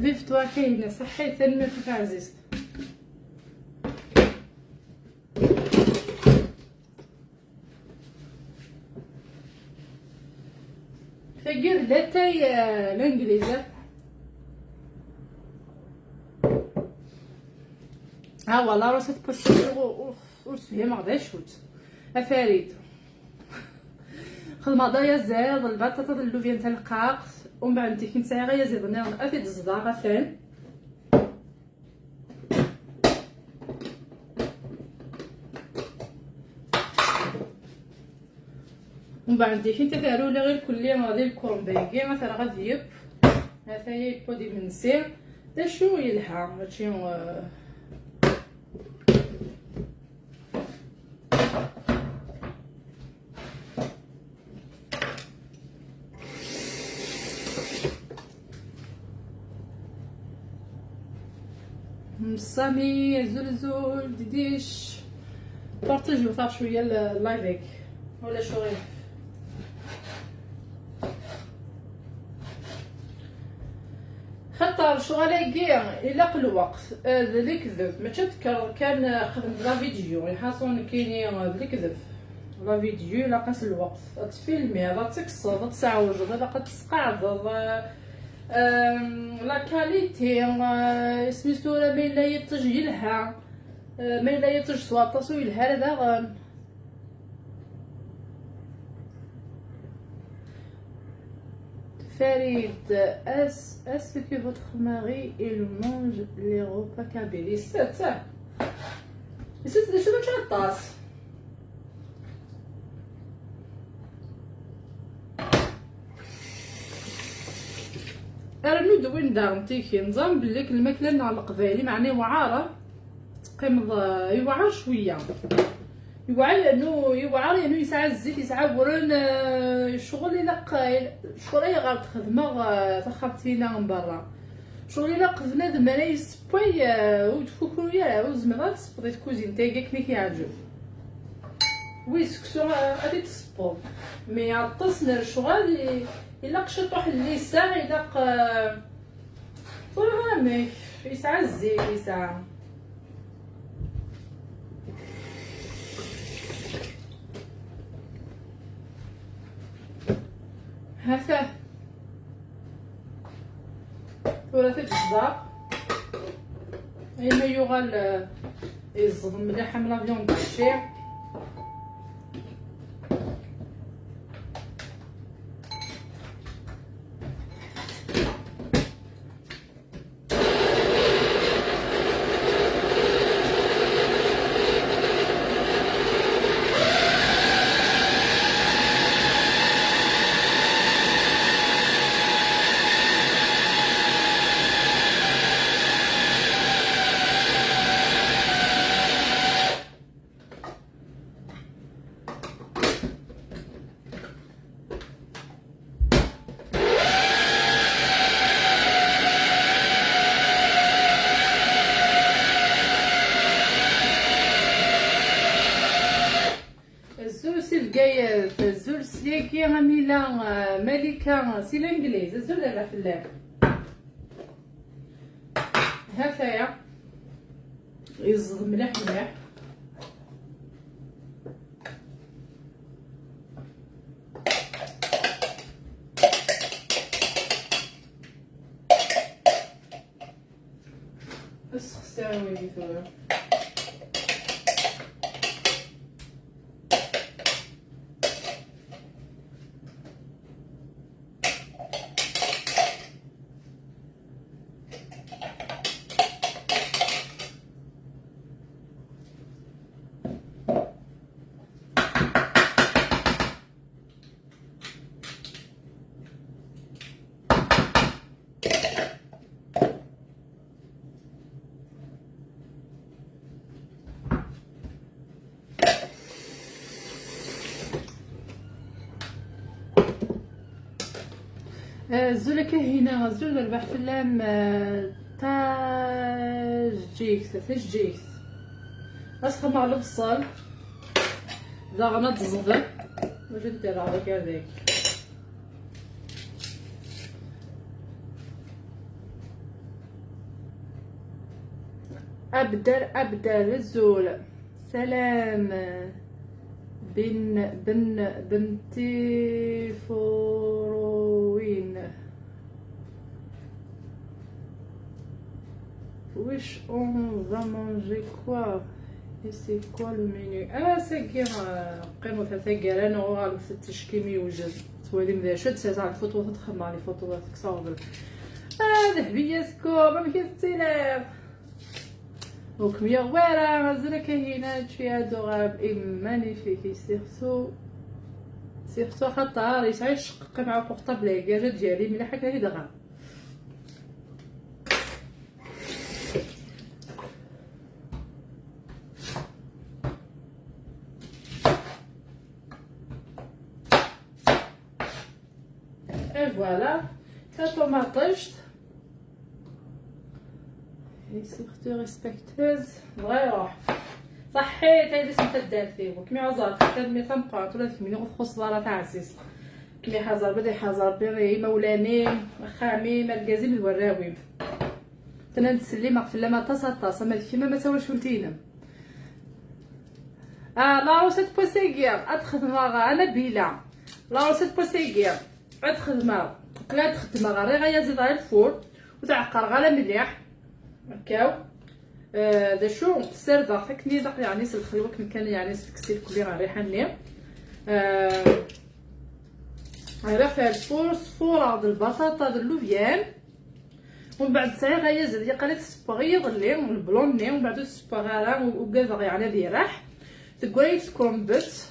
فيف توا كاينه صحي ثاني في عزيز فقير لا تاي الانجليزي ها والله راسي تبصر وتفهم غدا شوت افاريد خدمه يا زاد البطاطا اللوفيان تاع القاق ومن بعد انت كنت غير يزيدنا افيد الصداقه فين ومن بعد انت كنت تعرفوا لي غير كليه غادي الكورنبيكي مثلا غادي يب هذا هي بودي من سير دا شو يلحق ماشي سامي زلزول ديديش بارطاجيو صافي شويه اللايفيك ولا شو غير خاطر شغلاكي الا الوقت اللي كذب ما تذكر كان خدمت لا فيديو يحاصون كاينين اللي كذب لا فيديو لا قاس الوقت تفيلمي لا تكسر تعوج لا تسقعد لا كاليتي سميتو لا ما لا يتجيلها ما لا يتج سوا تصويل هذا Farid, est-ce que votre mari il mange les repas kabyles? Ça. C'est des choses que t'as. رانو دوين دارنتيكي نظام بليك الماكله نتاع القبايلي معني وعاره تقيم يوعر شويه يوعر لانه يسعى الزيت يسعى ورن الشغل الا شغل غير تخدمه تخطينا من برا شغل الا قفنا دمنا يسبوي وتفكروا يا زعما تصبطي كوزين تاعك كي كيعجب وي سكسو غادي تصبط مي عطسنا الشغل الا قشطوح الليسان الا صراحه يسعى الزيت يسعى هذا ولا تتصدق اما يغال يصدم مليح من لافيون داشي الزول سليكي غميلة ملكة سي الانجليز الزول دابا فلان هكايا يزغ مليح مليح. بس خساره ويلي ثوره. الزولة كهينة الزولة ربح فلام تاجيكس اسخن مع البصل ذا غنات الزغر واش ندير هذاك هذاك ابدر الزول سلام بنتي فوروين wesh on va manger quoi et c'est quoi le menu ساكير قيمو ثلاثة انا وغالب فتش كيمي يوجد توالي مذا شد ساعة الفوتو تدخل مع لي فوتوات كصابر ذهبية سكو ما كيتسيلر وكمية غويرة غزالة كاينة شي ادوغاب اي مانيفيك سيرتو خطر يسعي شقق مع بورطابل كاجا ديالي مليحة كاهي دغا اي فوالا كطوماطشت اي سيرتو ريسبكتوز بغا يروح صحيت هاي لسه تدار فيه كمي عزار تدمي تنقعد ولا تكمي خص لا تاع عزيز كمي حزر بدي حزر بيري مولاني خامي مركزي من وراوي تنا نتسلي مغفله ما طاسه ما كيما ما تواش ولتينا لا روسيت بوسيغير ادخدمها انا بيلا لا روسيت بوسيغير ادخدمها لا تخدمها غير غير زيد على الفور وتعقر غير مليح هكاو دا شو سيرفا فكني داك يعني الخلوه كان يعني سكسيل كلي غير ريحاني غير فيها الفور صفوره د البطاطا د اللوفيان ومن بعد ساعه غيزيد ديال قالت السباغي ظلي والبلوني ومن بعد السباغاره وكذا يعني دي راح تقولي تكرومبت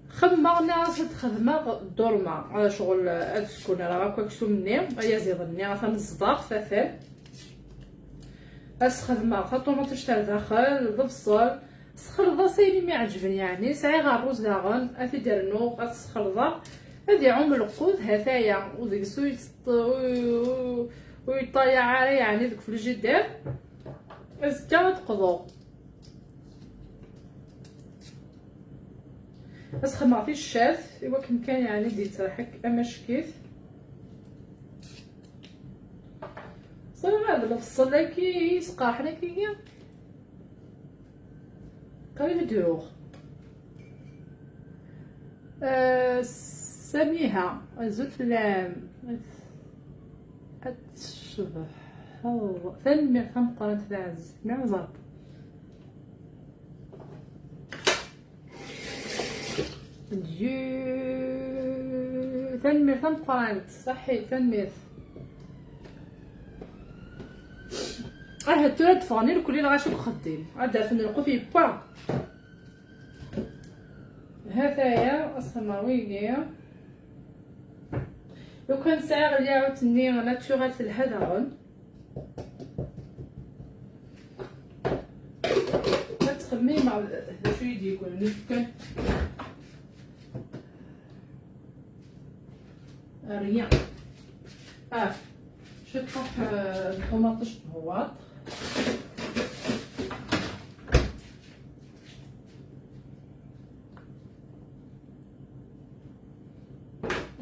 خمرنا خدمه الدورمه على شغل هاد السكون راه كاكسو مني هيا زيدني راه من الصداق فافل اسخدمه خطوماطش تاع داخل بصل سخرضه سيني ما عجبني يعني ساعي غا الروز لاغون افي ديرنو غتسخرضه هادي عم القود هفايا وديك سويت ويطيع على يعني ديك في الجدار اسكا تقضو اسخن ما فيش الشاف ايوا كان يعني ديت راحك اما شكيت صراحه هذا الفصل كي يسقى حنا كي قريب دروغ سميها الزفلام اتشبه ثاني خم قرنت العز مع زرب ثاني خم قرنت صحي ثاني هاد تولد فاني الكل راه غاشوك خدين عاد فنلقو فيه با هذايا السماويه لو كان ساعه غير عاوتاني ناتشورال في الهدرون ما تخمي مع شو يدي يكون كان ريان شو تروح الطوماطش هواط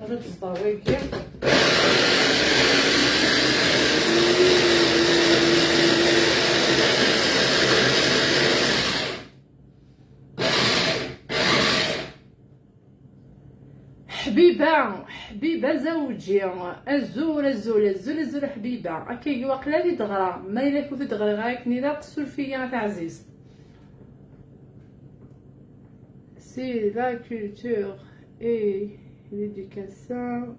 غير الزوايق حبيبه زوجي الزول حبيبه اكي واقلا لي دغرا ما الا كنت دغرا غاك نيدا قصر فيا تاع عزيز. سي لا كولتور اي l'éducation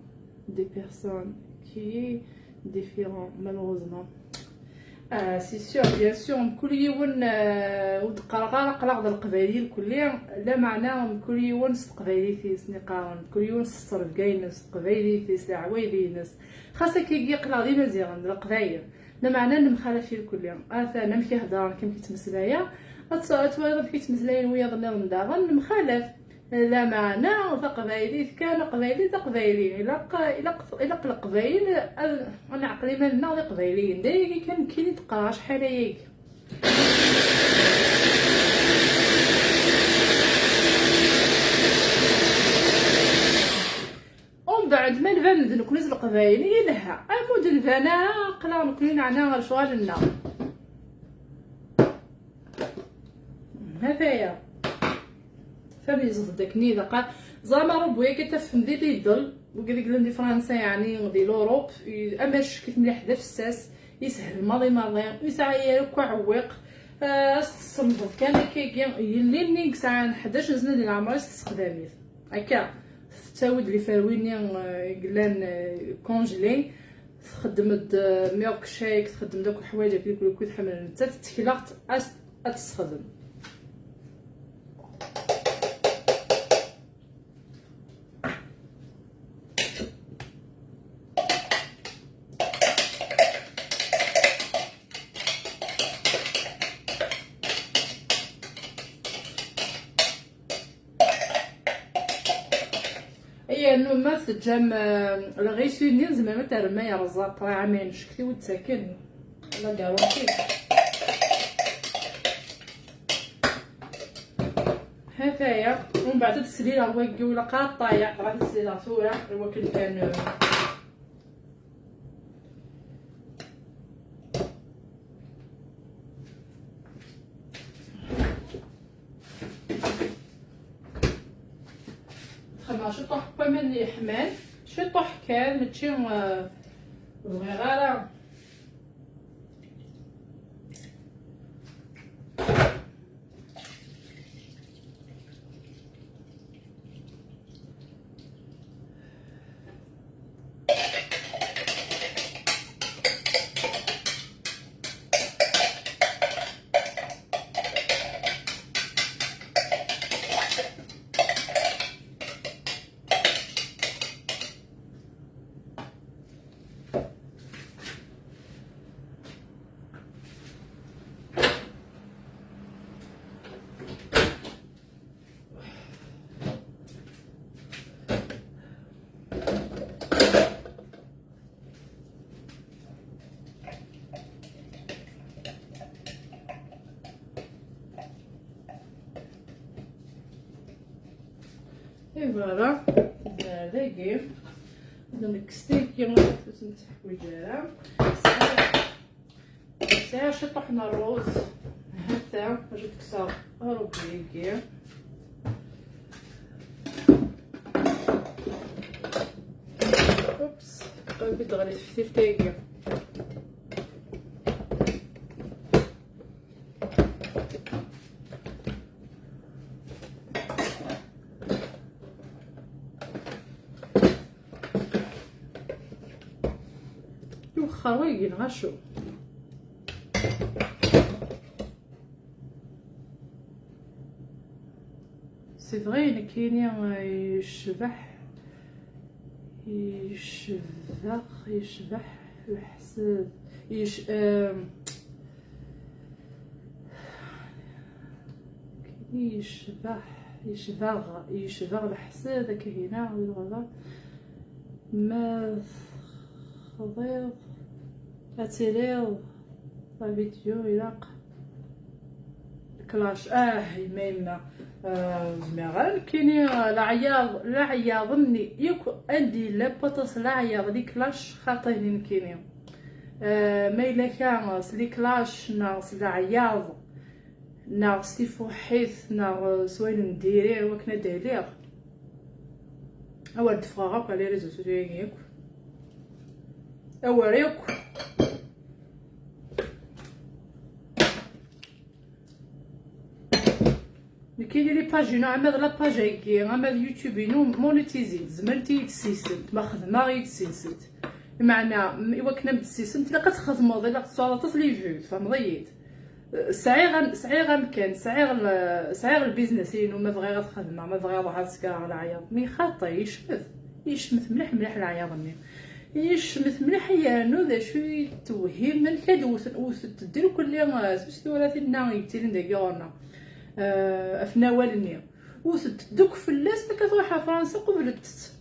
des personnes qui est différent malheureusement. سي سور بيان سور كل يوم ودقرقه قلق القبايل كليا لا معنى كل يوم قبايلي فيس نقارن كل يوم الصرف كاينس قبايلي فيس عوايدي ناس خاصك كي قلق ديما زيغن القبايل لا معنى نمخالف في الكليا انا مكي هضر كيما كيتمسلايا اتوالد كيتمسلاين ويا ظن داغن مخالف لا معنى قبايلي كان قبايلي قبايلي الا القبايل انا عقلي مالنا غير قبايليين دايما كان كاين تقرا شحال هيك. ومن بعد ما نبان نكون القبايلي لها امود الفنا قلا نكون عنا شغالنا هذايا فمي زدك ني دقا زعما ربويا كتفهم دي لي يضل وقالك لندي فرنسا يعني غدي لوروب اما شكيت مليح دا فساس يسهل ماضي يسعى ياك عويق الصنبط كان كيكي يلي نيك ساعه 11 سنه ديال عمري استخداميت هكا تاود لي فارويني قلان كونجلي خدمت ميلك شيك تخدم داك الحوايج اللي كنت حمل حتى تكلاقت تستخدم. هي انه ما تجام الغيسونين زعما ترمى يا رزاق راه عامين شكتي وتساكن لا كارونتي هكايا. ومن بعد تسليله الواكي ولا قاطايع غادي تسليله ثوره الواكي كان شطح من يحمل شطح كان ماشي صغيره اي فوالا هذاكي دونك ستيك يوم تحويجه ساعه شطحنا الروز حتى جات كسر روبيكي اوبس قلبي تغلي في التاكي خوايجي نغشو سي فغي كاينين يشبح الحسد يشبغ الحسد كهنا والغلا ما خضير اتيليو لا فيديو يلاق كلاش يمينا زميغال كاينين لا عياضني ياك عندي لا بطاس لا عياض لي كلاش خاطرين كاينين ما الا كان لي كلاش ناقص لا عياض ناقص فوحيث ناقص وين نديريه وكنا دايريه اول دفغا على ريزو سوسيو ياك اوريك كاين لي باجينا عماد لا باج هكي عماد يوتيوب نو مونيتيزي زملتي تسيسنت ما خدمه يتسيسنت بمعنى ايوا كنا متسيسنت الا كتخدموا الا تصالطات لي فيو فهمضيت سعي غمكان سعي البيزنس انو ما بغي غتخدم ما بغي روح تسكر على عياط مي خاطي يشمت مليح العياط مني يشمت مليح يانو ذا شو توهم من كاد وتديرو كل سبستوراتنا يتيرين داكيورنا افناوالني وتدوك فلاس ما كتروح فرنسا قبلت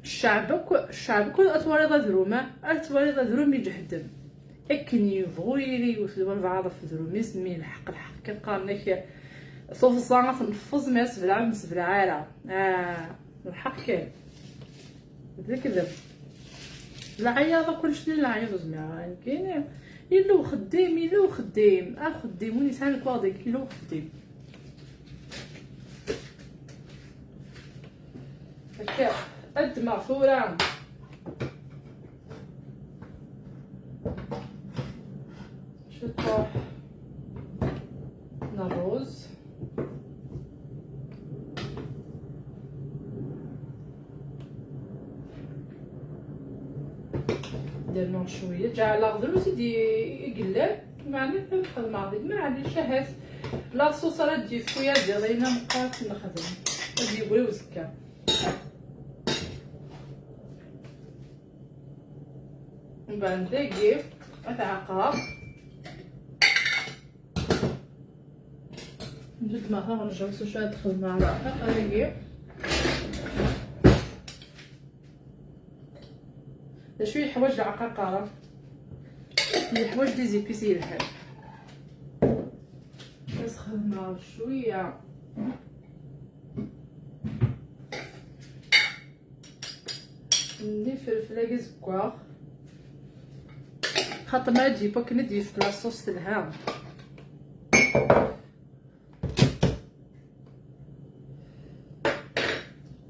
الشعب كل اتواري ذروم يجهدم اكن يبغوا يري وسلوا بعض في ذروم يسمي الحق كنقال لك صوف الصانع تنفذ ما سبلع من سبلع الحق كاين كذب العياضه كلشي العياض زعما كاين يلو خديم خديم وني سان كواضي يلو خديم هكا قد مغفوره شطح الرز درنا شويه جعل الاخضر وسيدي يقلب معنا نخدم عادي معليش شهات لا صوص راه تجي شويه ديالينا مقات نخدم غادي يبغي وزكا من بعد داكي اتعقب نزيد معها غنجوسو شويه ندخل مع الرقيق داكي شويه حوايج العقاقره الحوايج دي زيبيسي الحال نسخن مع شويه ندير فلفله كزكوار خاطر ما تجي باك ندير في لاصوص تلها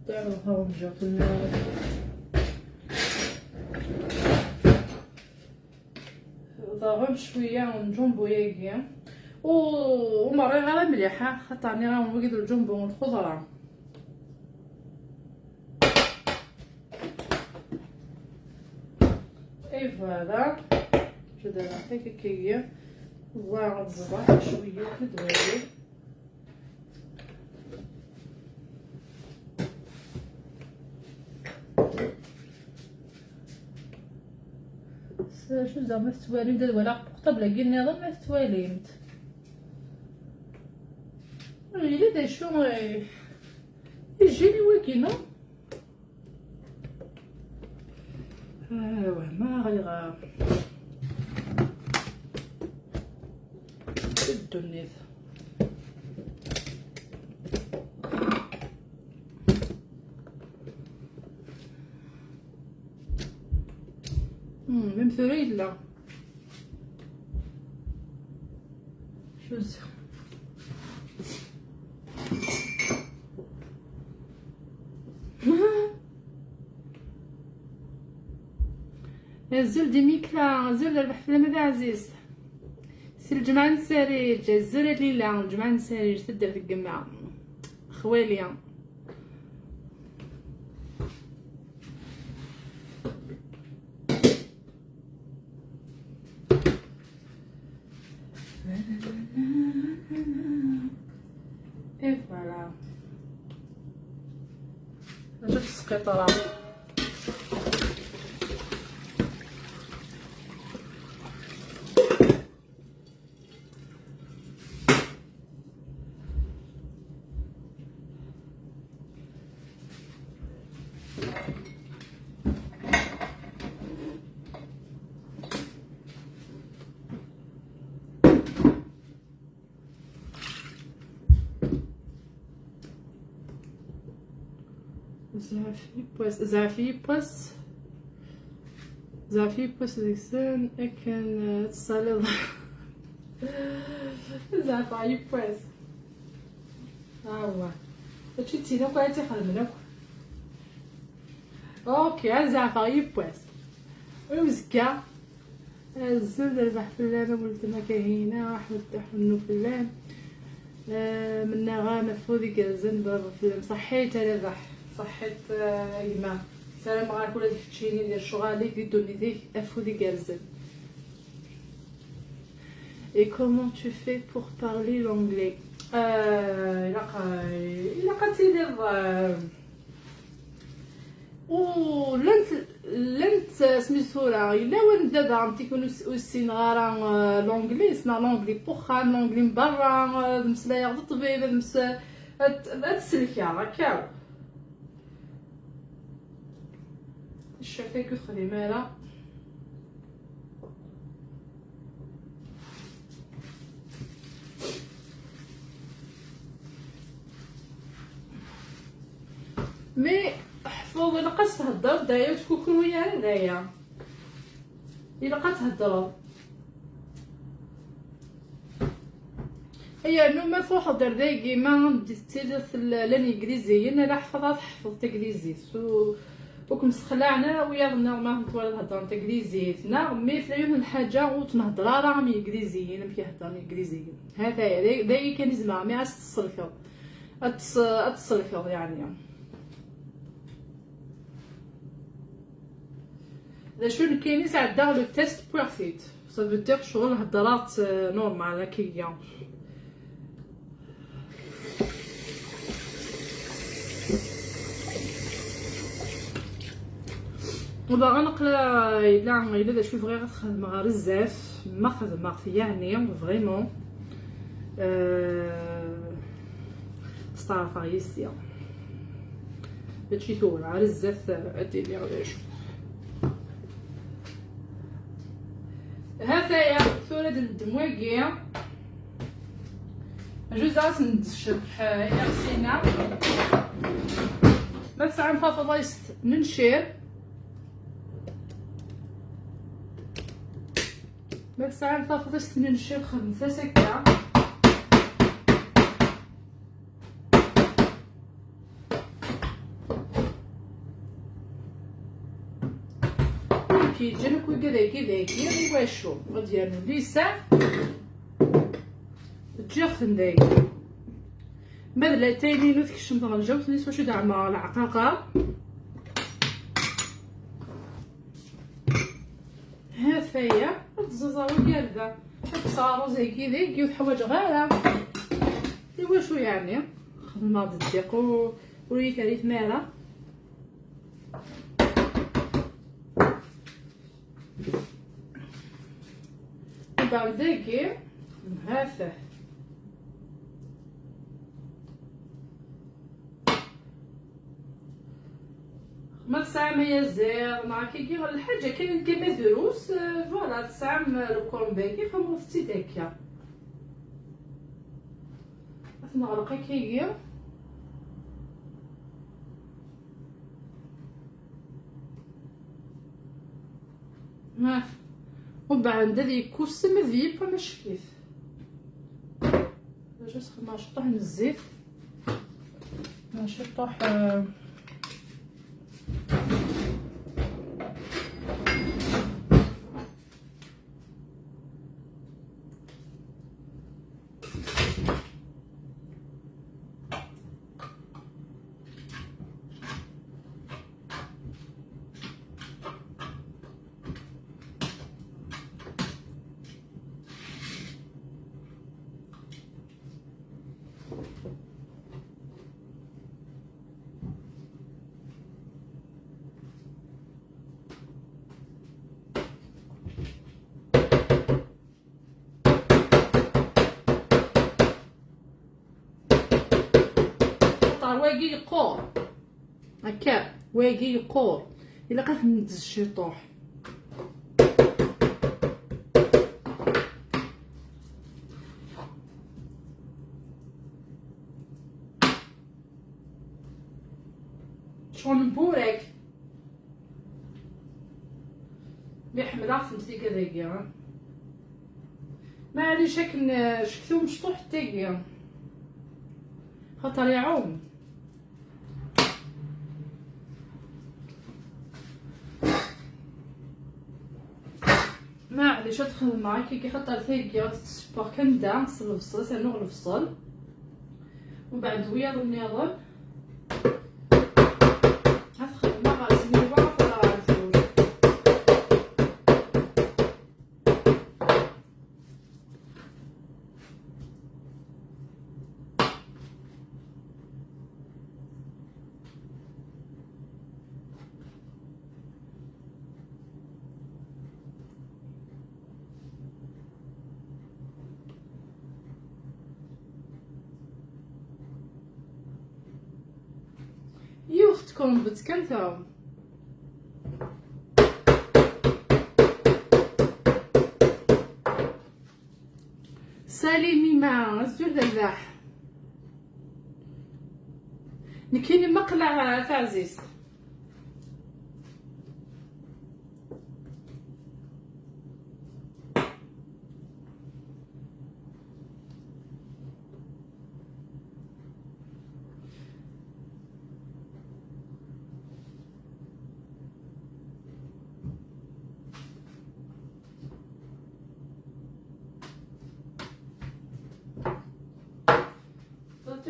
تعرفوا نجيو في النار ضرب شويه الجمبو ياكي ومري غير مليحه خاطرني راه نوقد الجمبو والخضره اي فوالا شو دابا هكاكيه وغنزرع شويه في الدوالي شو زعما تواليم دابا ولا قبل قلنا نظام ما تواليمت اللي دا شو يجيني واكينو ايوا ما غير شدو النيف ممثوري لا شو زي الزول ديميكلا زول البحفله ماذا عزيز سي الجمعة نساريج الزول ليلى الجمعة نساريج تدير في الجمعة خواليا اي فوالا نشوف السقيطرة زعفي بوس ديكسان اكن تصالي زعفي بوس هو هادشي تينا كاع تيخدم لك اوكي عزعفة يبواس وزكا الزبدة البح فلانة ولد ما كاينة واحد تحنو فلان منا غانا فودي كازن بابا فلان صحيت انا بح صحيت يما سلام عليكم ولا تشيني ديال شغالك دي دونيتي افودي كازن. Et comment tu fais pour parler l'anglais? إلا قتيدير لنت سميتو راه الا وين دابا تيكون السين غارا لونجلي سنا لونجلي بوخان لونجلي من برا مسلايا غد الطبيب هاد السلكه هكاو الشافي كتخدي مالا مي حفظ الا بقات تهضر دايا وتكون وياها دايا الا بقات تهضر هي انه ما فوق درداي كيما ديتي الانجليزيه انا لا حفظت انجليزي وكم سخلعنا ويا ما نتولد هضرت انجليزيتنا مي في اليوم الحاجه وتنهضر راه مي انجليزيين ما كيهضر انجليزيين هذا داي كان يزمع مي عاد تصلكو يعني لا شنو كاينين ساعات دار لو تيست بارفيت صافي دير شغل هضرات نورمال هكايا وباغا نقرا الا دا شوف غير غتخدم غير بزاف ما خدمت يعني فريمون ستار فايسيا هادشي ثور غير بزاف ادير غير شوف هذايا ثورة الدمواقية جوج راس ندشبح يغسينا ما تسعى مفافضايست ننشير ما تسعى مفافضايست ننشير خمسة سكة كيجينك وكذاكي واشو غادي ليسا تجي خنداي بدلا تاني نوث كشم طنجاو تنسوا شو دعما العقاقه ها فيا الززاوه ديال ذا صاروا زي كذا وحوايج غاره ايوا شو يعني خدمه الدقيق وريت ريت مالا داكي هافه ما تسعى ميازير مع كي الحاجه كاين كيما دروس فوالا تسعى الكورنباكي خمرتي داكيا نغرقي كي ما وبعد هذه كوس مذيب ماشي كيف باش ما شطح من الزيت ماشي طاح واقي القور هكا واقي القور الا قاعد ندز شي طوح شغل نبورك بحمرا فهمتي كذاكيا معليش شكتو مشطوح تاكيا خاطر يعوم اللي شات خدمة كي خاطر ثاقي غتسبور كندا نغسل البصل سنوغ البصل ومن بعد ويا النظام هاد الخدمة غنزيدوها ولا غنزيدو. يوختكم بتكنتاو ساليني مع الزول ذباح نكيني مقلع تعزيز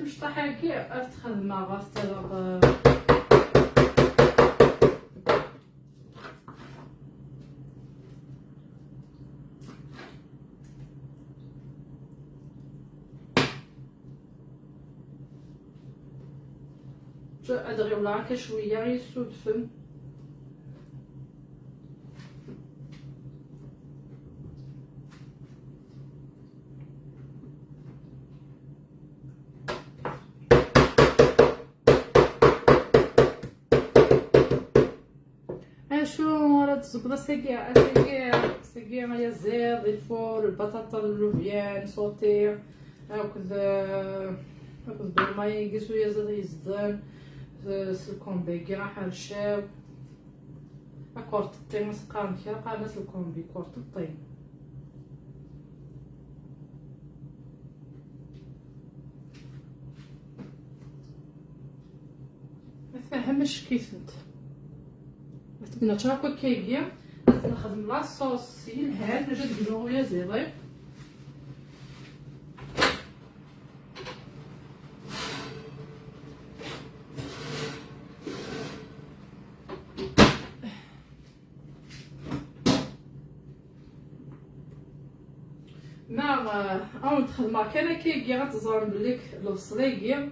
مش طاحكي ارتخدمه غاستلغ جا ادغي ولا هكا شويه يسود فم شو راه تزبط ساقيه مع الزيت الفول البطاطا اللوبيان صوتي هاكد بالماء يقيسو يزدان الكومبي كي راح الشاب كورت الطين مسقان كي راه ناس الكومبي كورت الطين ما فهمش كيف انت بدنا تشاكو كيكيا نخدم لا صوص يلهاد نجي نديرو يا زيري او نخدم كان كيكيا غتزرم بليك البصليكي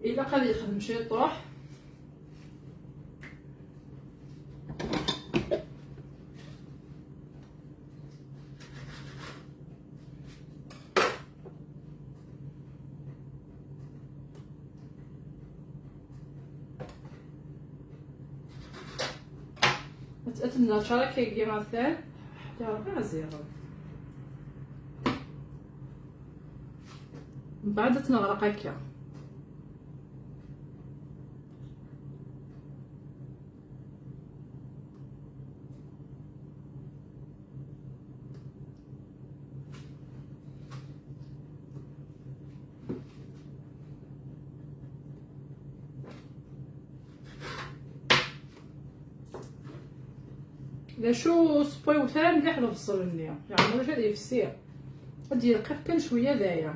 الا قادر يخدم شي طوح أتمنى شارك كيكي مثلا يا ربي زيرو من بعد تنغرق هكا لا شو سبوي وثان مليح البصل النية يعني واش هادي يفسير غادي يرقق كان شويه داير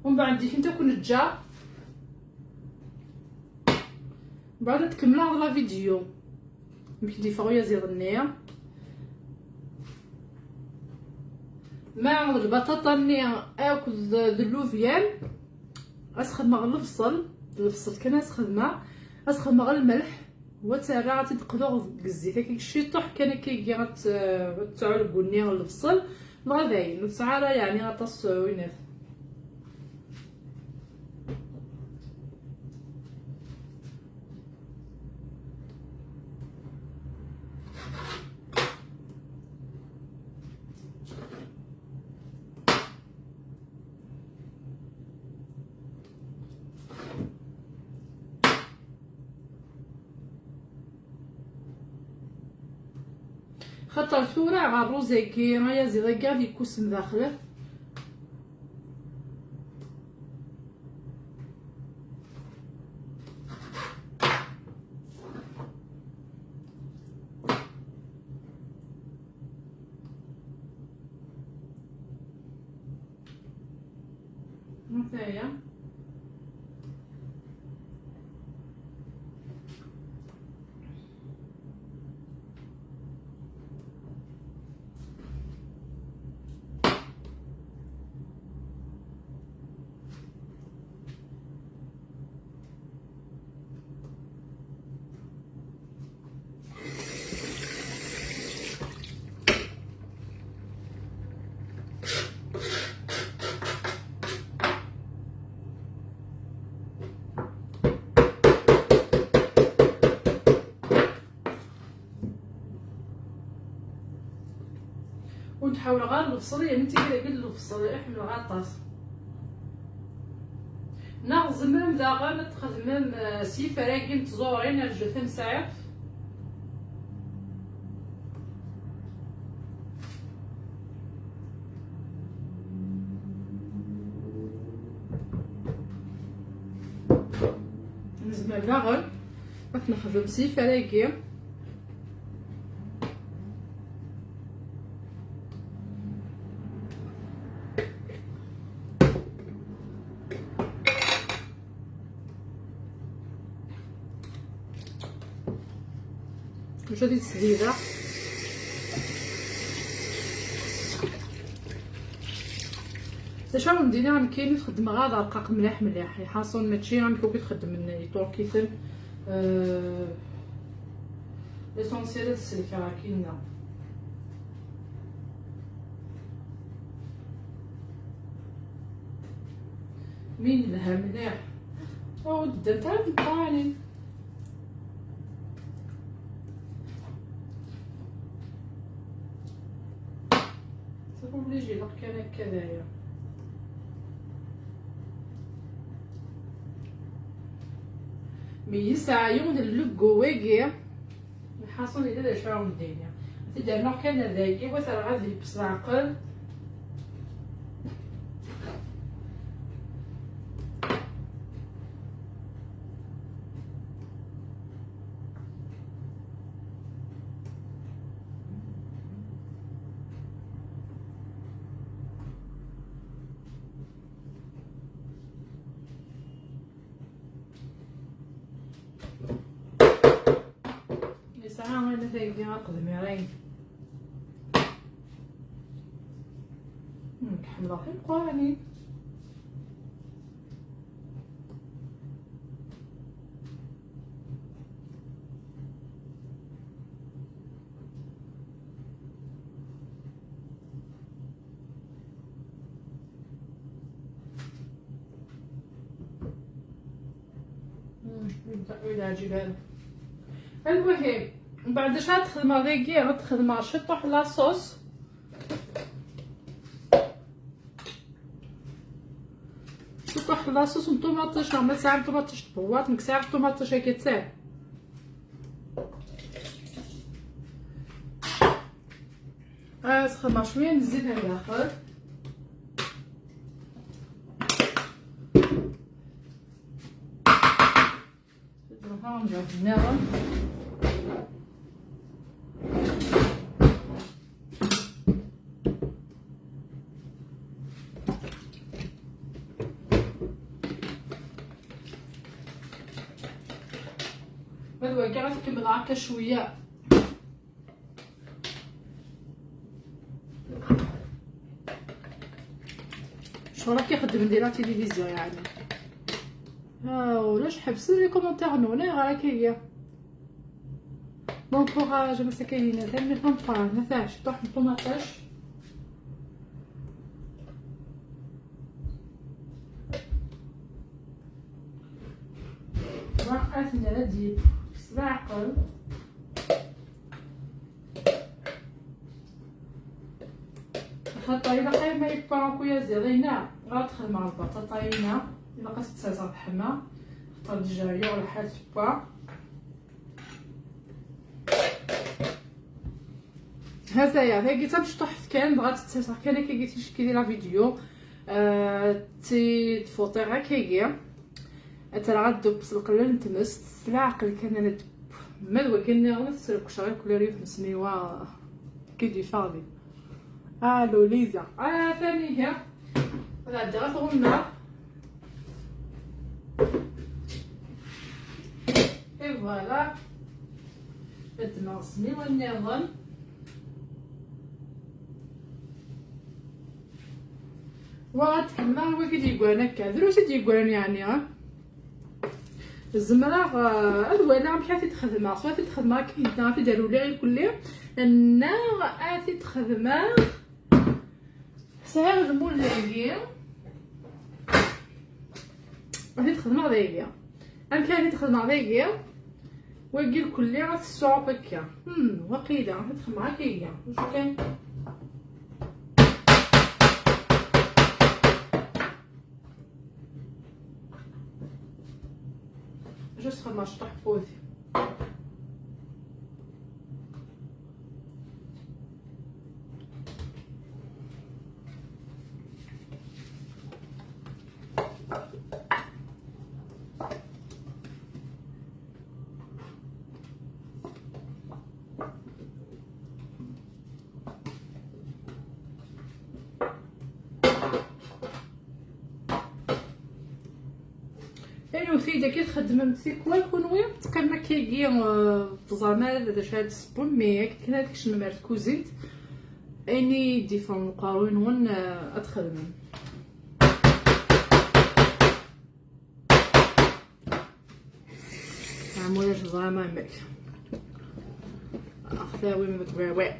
ومن بعد ديك انت كون تجا بعد تكمل هاد لا فيديو يمكن ديفاغويا زير النية مع البطاطا النية اكل اللوفيان اسخدم غير البصل كان اسخدم غير الملح وترى تدقلو الزيت هكاك شي طح كان كيجي غتعلق النية البصل الغداين وساعه يعني غطاس وينات خاطر ثورة غا الروزيكي رايا زيدا كاع لي كوس من داخله هنايا ونحاول غير الفصل، يعني انت كده قل الفصل يحمل غطاس نغزمم داغا نتخدمم سي فراكين تزورين الجثم ساعات نزمر داغا باش نخدم سي فراكين مش هادي السديده شنو ندير عم كاين تخدم غير رقاق مليح مليح حاصل ماشي عم كي تخدم من يطور كيتم ليسونسيال السلكه راه كاينه مين لها مليح او دنتها الطاني صافي يجي لك كان كذايا مي ساعيون اللقواقي الحاصل إذا شعور الدنيا تدير نوع كان ذاكي وترى غادي يبس العقل ساعة أنا ذاكي غنقدم يراين كحمل غير القراني إلى جبال المهم من بعد شحال تخدم هذيكي غتخدم شطوح لاصوص شطوح لاصوص وطوماطيش ما ساعه طوماطيش طبوات مكساع طوماطيش هكا تساع سخدم شويه نزيدها لداخل نرجع النار بدوي كاع تكمل هكا شويه شو راك يخدم ندير تلفزيون يعني ولاش حبسوا لي كومونتير نوني راك هي بون كوراج مساكين ثاني نطلع نتاعش طاح الطوماطيش وقعتنا ندير سلاعقل الخطايله غير ما يبقى خويا زيرينا غتدخل مع البطاطاينا الا بقات تسازا بحما اختار الدجاجه ولا حال با هذايا هاكي باش طحت كان بغات تسازا كان كي قلتي شكي لا فيديو تي تفوطي هكايا ترى غدوب القلل نتمس العقل كان ندب مدوى كنا غنسرق شغل كل ريف مسميوا كيدي فاضي لوليزا ثاني هي غادي غتغمر فوالا هاد ناقصني والنظام. وغتكمل وكي تيقولنا هكا دروسي تيقولنا يعني الزمرة الولا مشات تخدم سواء تخدم كي داروا لي غير كلي ان غاتي تخدم ساعه المول ديالي غادي تخدم غدايا ام كانت تخدم غدايا وكيل كلي غتسوق هكا وقيله غتخدم هكايا واش كاين جوست خدمه شطح بوزي انا وسيده كي تخدم مسيكوال كونوي تقرنا كيجي في زمان هذا شاد الصبون مي كان هذاك الشمال كوزينت اني ديفون القاروين ون اتخدم عمولاش زعما ماك اخلاوي من الكباوي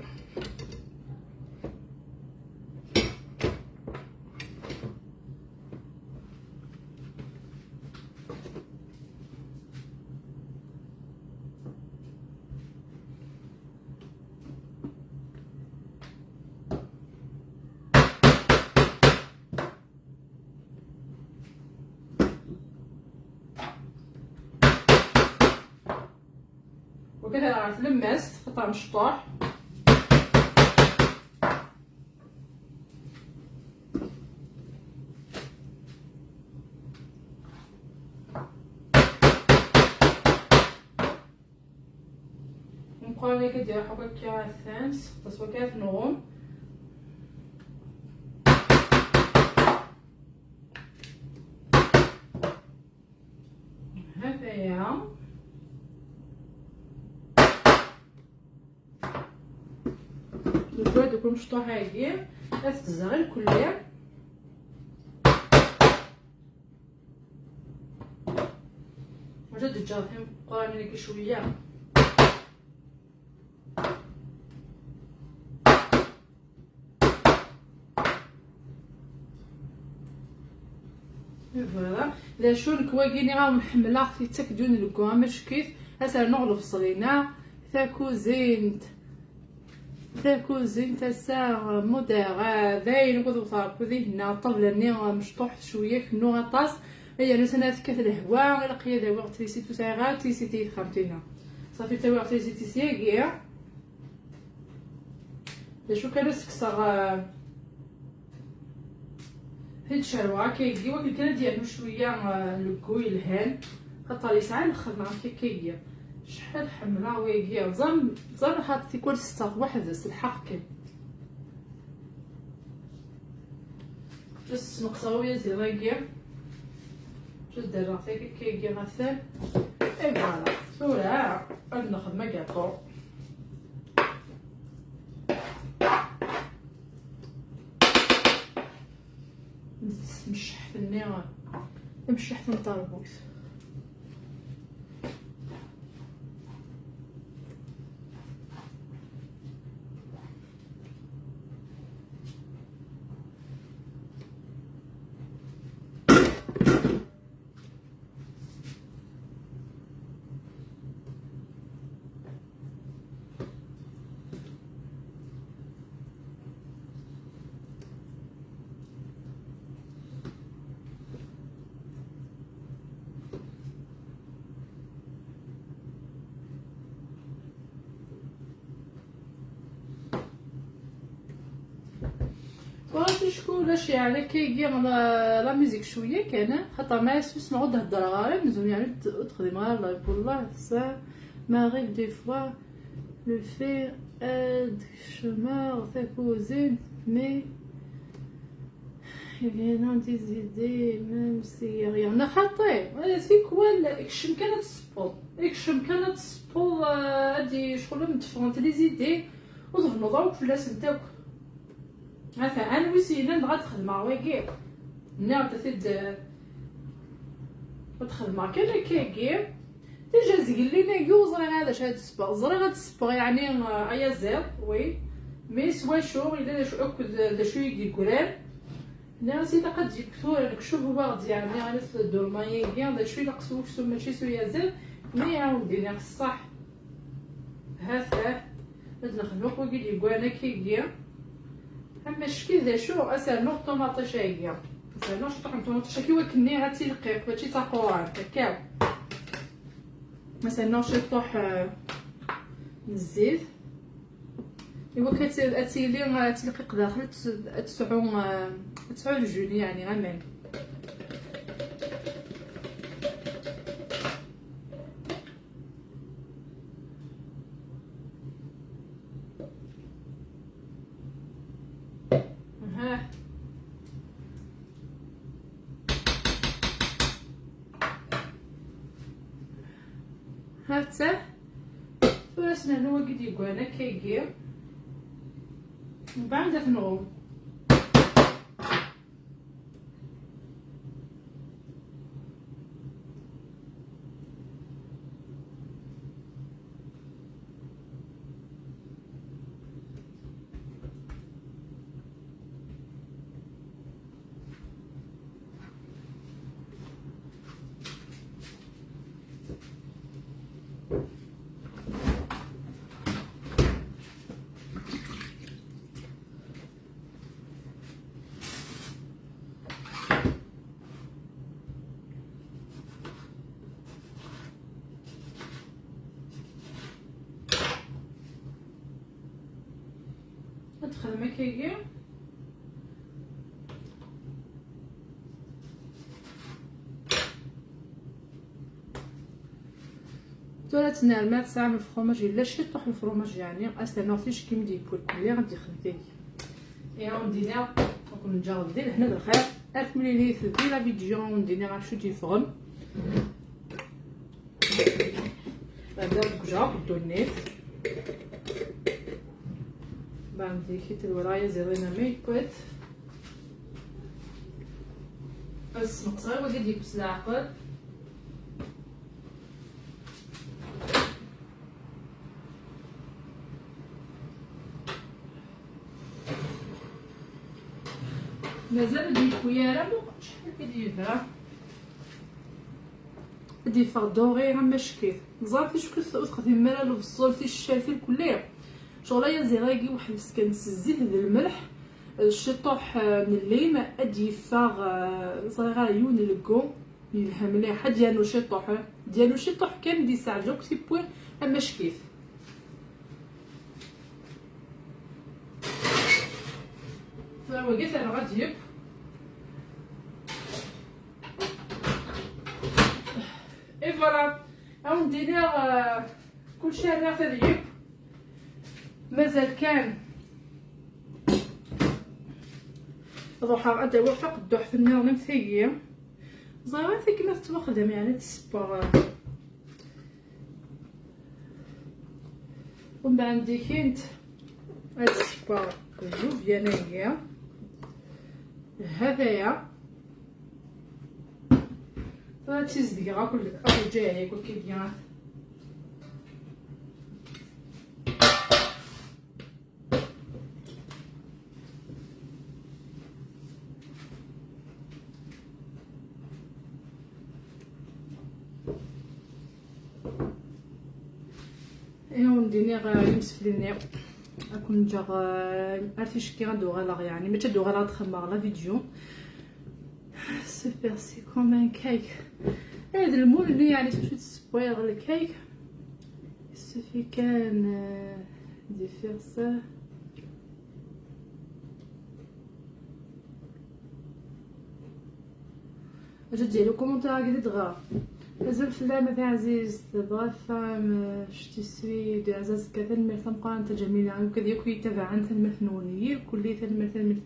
وكذا عرفت لمست قطع مشطوح نقول لك ديال حبكه الثانس تصوير كيف نوم هذايا الكود يكون مشطوح هادي تتزغل كليا وجد الجاثيم قراني لك شويه فوالا لا شو الكواكيني غاو نحملها في تكدون الكوامش كيف هسا نغلف صغينا تاكوزينت تسا مودير ذاين كنت صار هنا طبله ني مشطوح شويه كنو غطاس هي نسنا كثر الهواء الا قيا دابا تريسيتو ساغا تريسيتي خمتينا صافي تا تريسيتي سياكيا شو كان سكسر هاد شروع كيجي وكل كان ديالو شويه لكوي الهان خاطر يسعى الخدمه كيجي شحال حمراء ويجي زعما حاطتي كل ستة واحد الحق كي جس نقصاوية زيراكي جس دراتي كيجي غسل اي فوالا ثورة عندنا خدمة كاطو مشحفني مشحفن طربوس شكون يعني كيجي لا ميوزيك شويه كان خاطر ما يسمعوا الهضره غير مزيان يعني تخدم غير والله سا ماغيب دي فوا لو في اد شومور تا كوزين مي يفينون دي زيدي ميم سي ريان خاطي سي كوال كشم كانت السبوط اكشم كانت تصبو هادي شغل متفرنت لي زيدي وظنوا فلاس نتاك مثلا انا وسينا نبغى تخدم واكي نعرف تفيد تخدم كان كاكي تيجا زقلينا يوزري هذا شاد السبا زري غاد السبا يعني ايا زير وي مي سوا شو الا شو اكد دا شو يقولان لا سيدا قد تجيب كثور نكشوف بعض يعني غادي تدور ما يجي دا شو يقصوك سو ماشي سو يزير مي عاودي لك الصح هذا لازم نخدمو كي يقول انا كي اما الشكل دا شو اسال نوع طوماطه شايقه اسال نوع طوماطه شاكي وكني هاتي القيق ماشي تاقوان هكا مثلا نوع طوح الزيت ايوا كتيلي تلقيق داخل تسعو الجوني يعني غامين هاتا فرسنا هنا وقد يقوانا كيجي من بعد نغوم ندخل مكيجي ثلاث نعمات ساعة من الفرماج الا شي طوح الفرماج يعني اصلا ما فيش كيما ديكول اللي غادي خديتي يا ندينا نكون نجرب ندير هنا بالخير 1000 مليلتر ديال لا فيديو ندينا غنشو تيفرن غندير الكجا والدونيت بعد كيت الورايا زيرينا ميكوت السمقصر وقد يكبس العقل مازال هادي الكوياره مابقاش شحال كيديرها هادي فغدوغي غا مشكل زعما شكون تخدم مالا البصول في الشافي الكليه شغل يا زيراكي واحد مسكن الزيت هذا الملح الشطوح من الليم ادي فاغ صغيره عيون لكو يلها مليحه ديالو شطوح كان دي ساعه كتي بوين اما شكيف فوقيت انا غادي اي فوالا هاو ندير كلشي راه تديب مازال كان روحها غادا وفق الدوح في النار نمثية زغاتي كيما تتخدم يعني تسبا ومن بعد عندي كاين هاد السبا جوج ديالها هذايا تيز دقيقة كل جاي كل كيدير نديني يمسف لي اكون جا عرفتي كي غندوغ لا يعني ما تدوغ لا تخمر لا فيديو سوبر سي كوم كيك هذا المول اللي يعني شويه تصبيغ الكيك سوفي كان دي فير سا اجا ديالو كومونتير هكا دغا هزول فلامة عزيز بغفام شتي دي عزاز كثن مثل مقارنة جميلة عن كذا يكون يتابع عن المثنونية كل مثل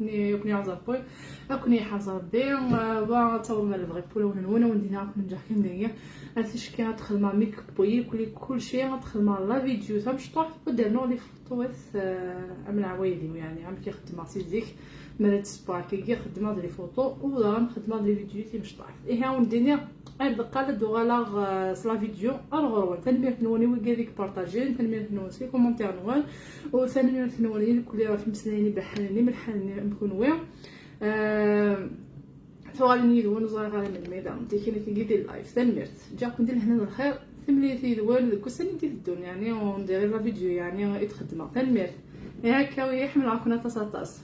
يكوني عزر بوي أكوني حزر بين وطور ما البغي بولا ونونا وندينا نجح كندية أثش كي تخدم ميك بوي كل شيء تخدم لا فيديو تمش طاح ودرنا لي فوتوات عمل عوايدي يعني عم كيخدم سيزيك مرات سباكي كي خدمه لي فوتو ولا نخدمه لي فيديو تي مش طايف اي ها وندينا قال دوغالا سلا فيديو الغرور تنمير نوني وكاديك بارطاجي تنمير نوني سي كومونتير نوال وتنمير نوني كل راه في مسناني بحالني من حالني نكون وين فغالي يدون زاير غالي من الميدان دي كاين كيدير اللايف تنميرت جاكم ندير هنا الخير ثمليتي دوال ذوك السنين تيدون يعني وندير لا فيديو يعني يتخدمها تنميرت هكا ويحمل عكنا تصاطاس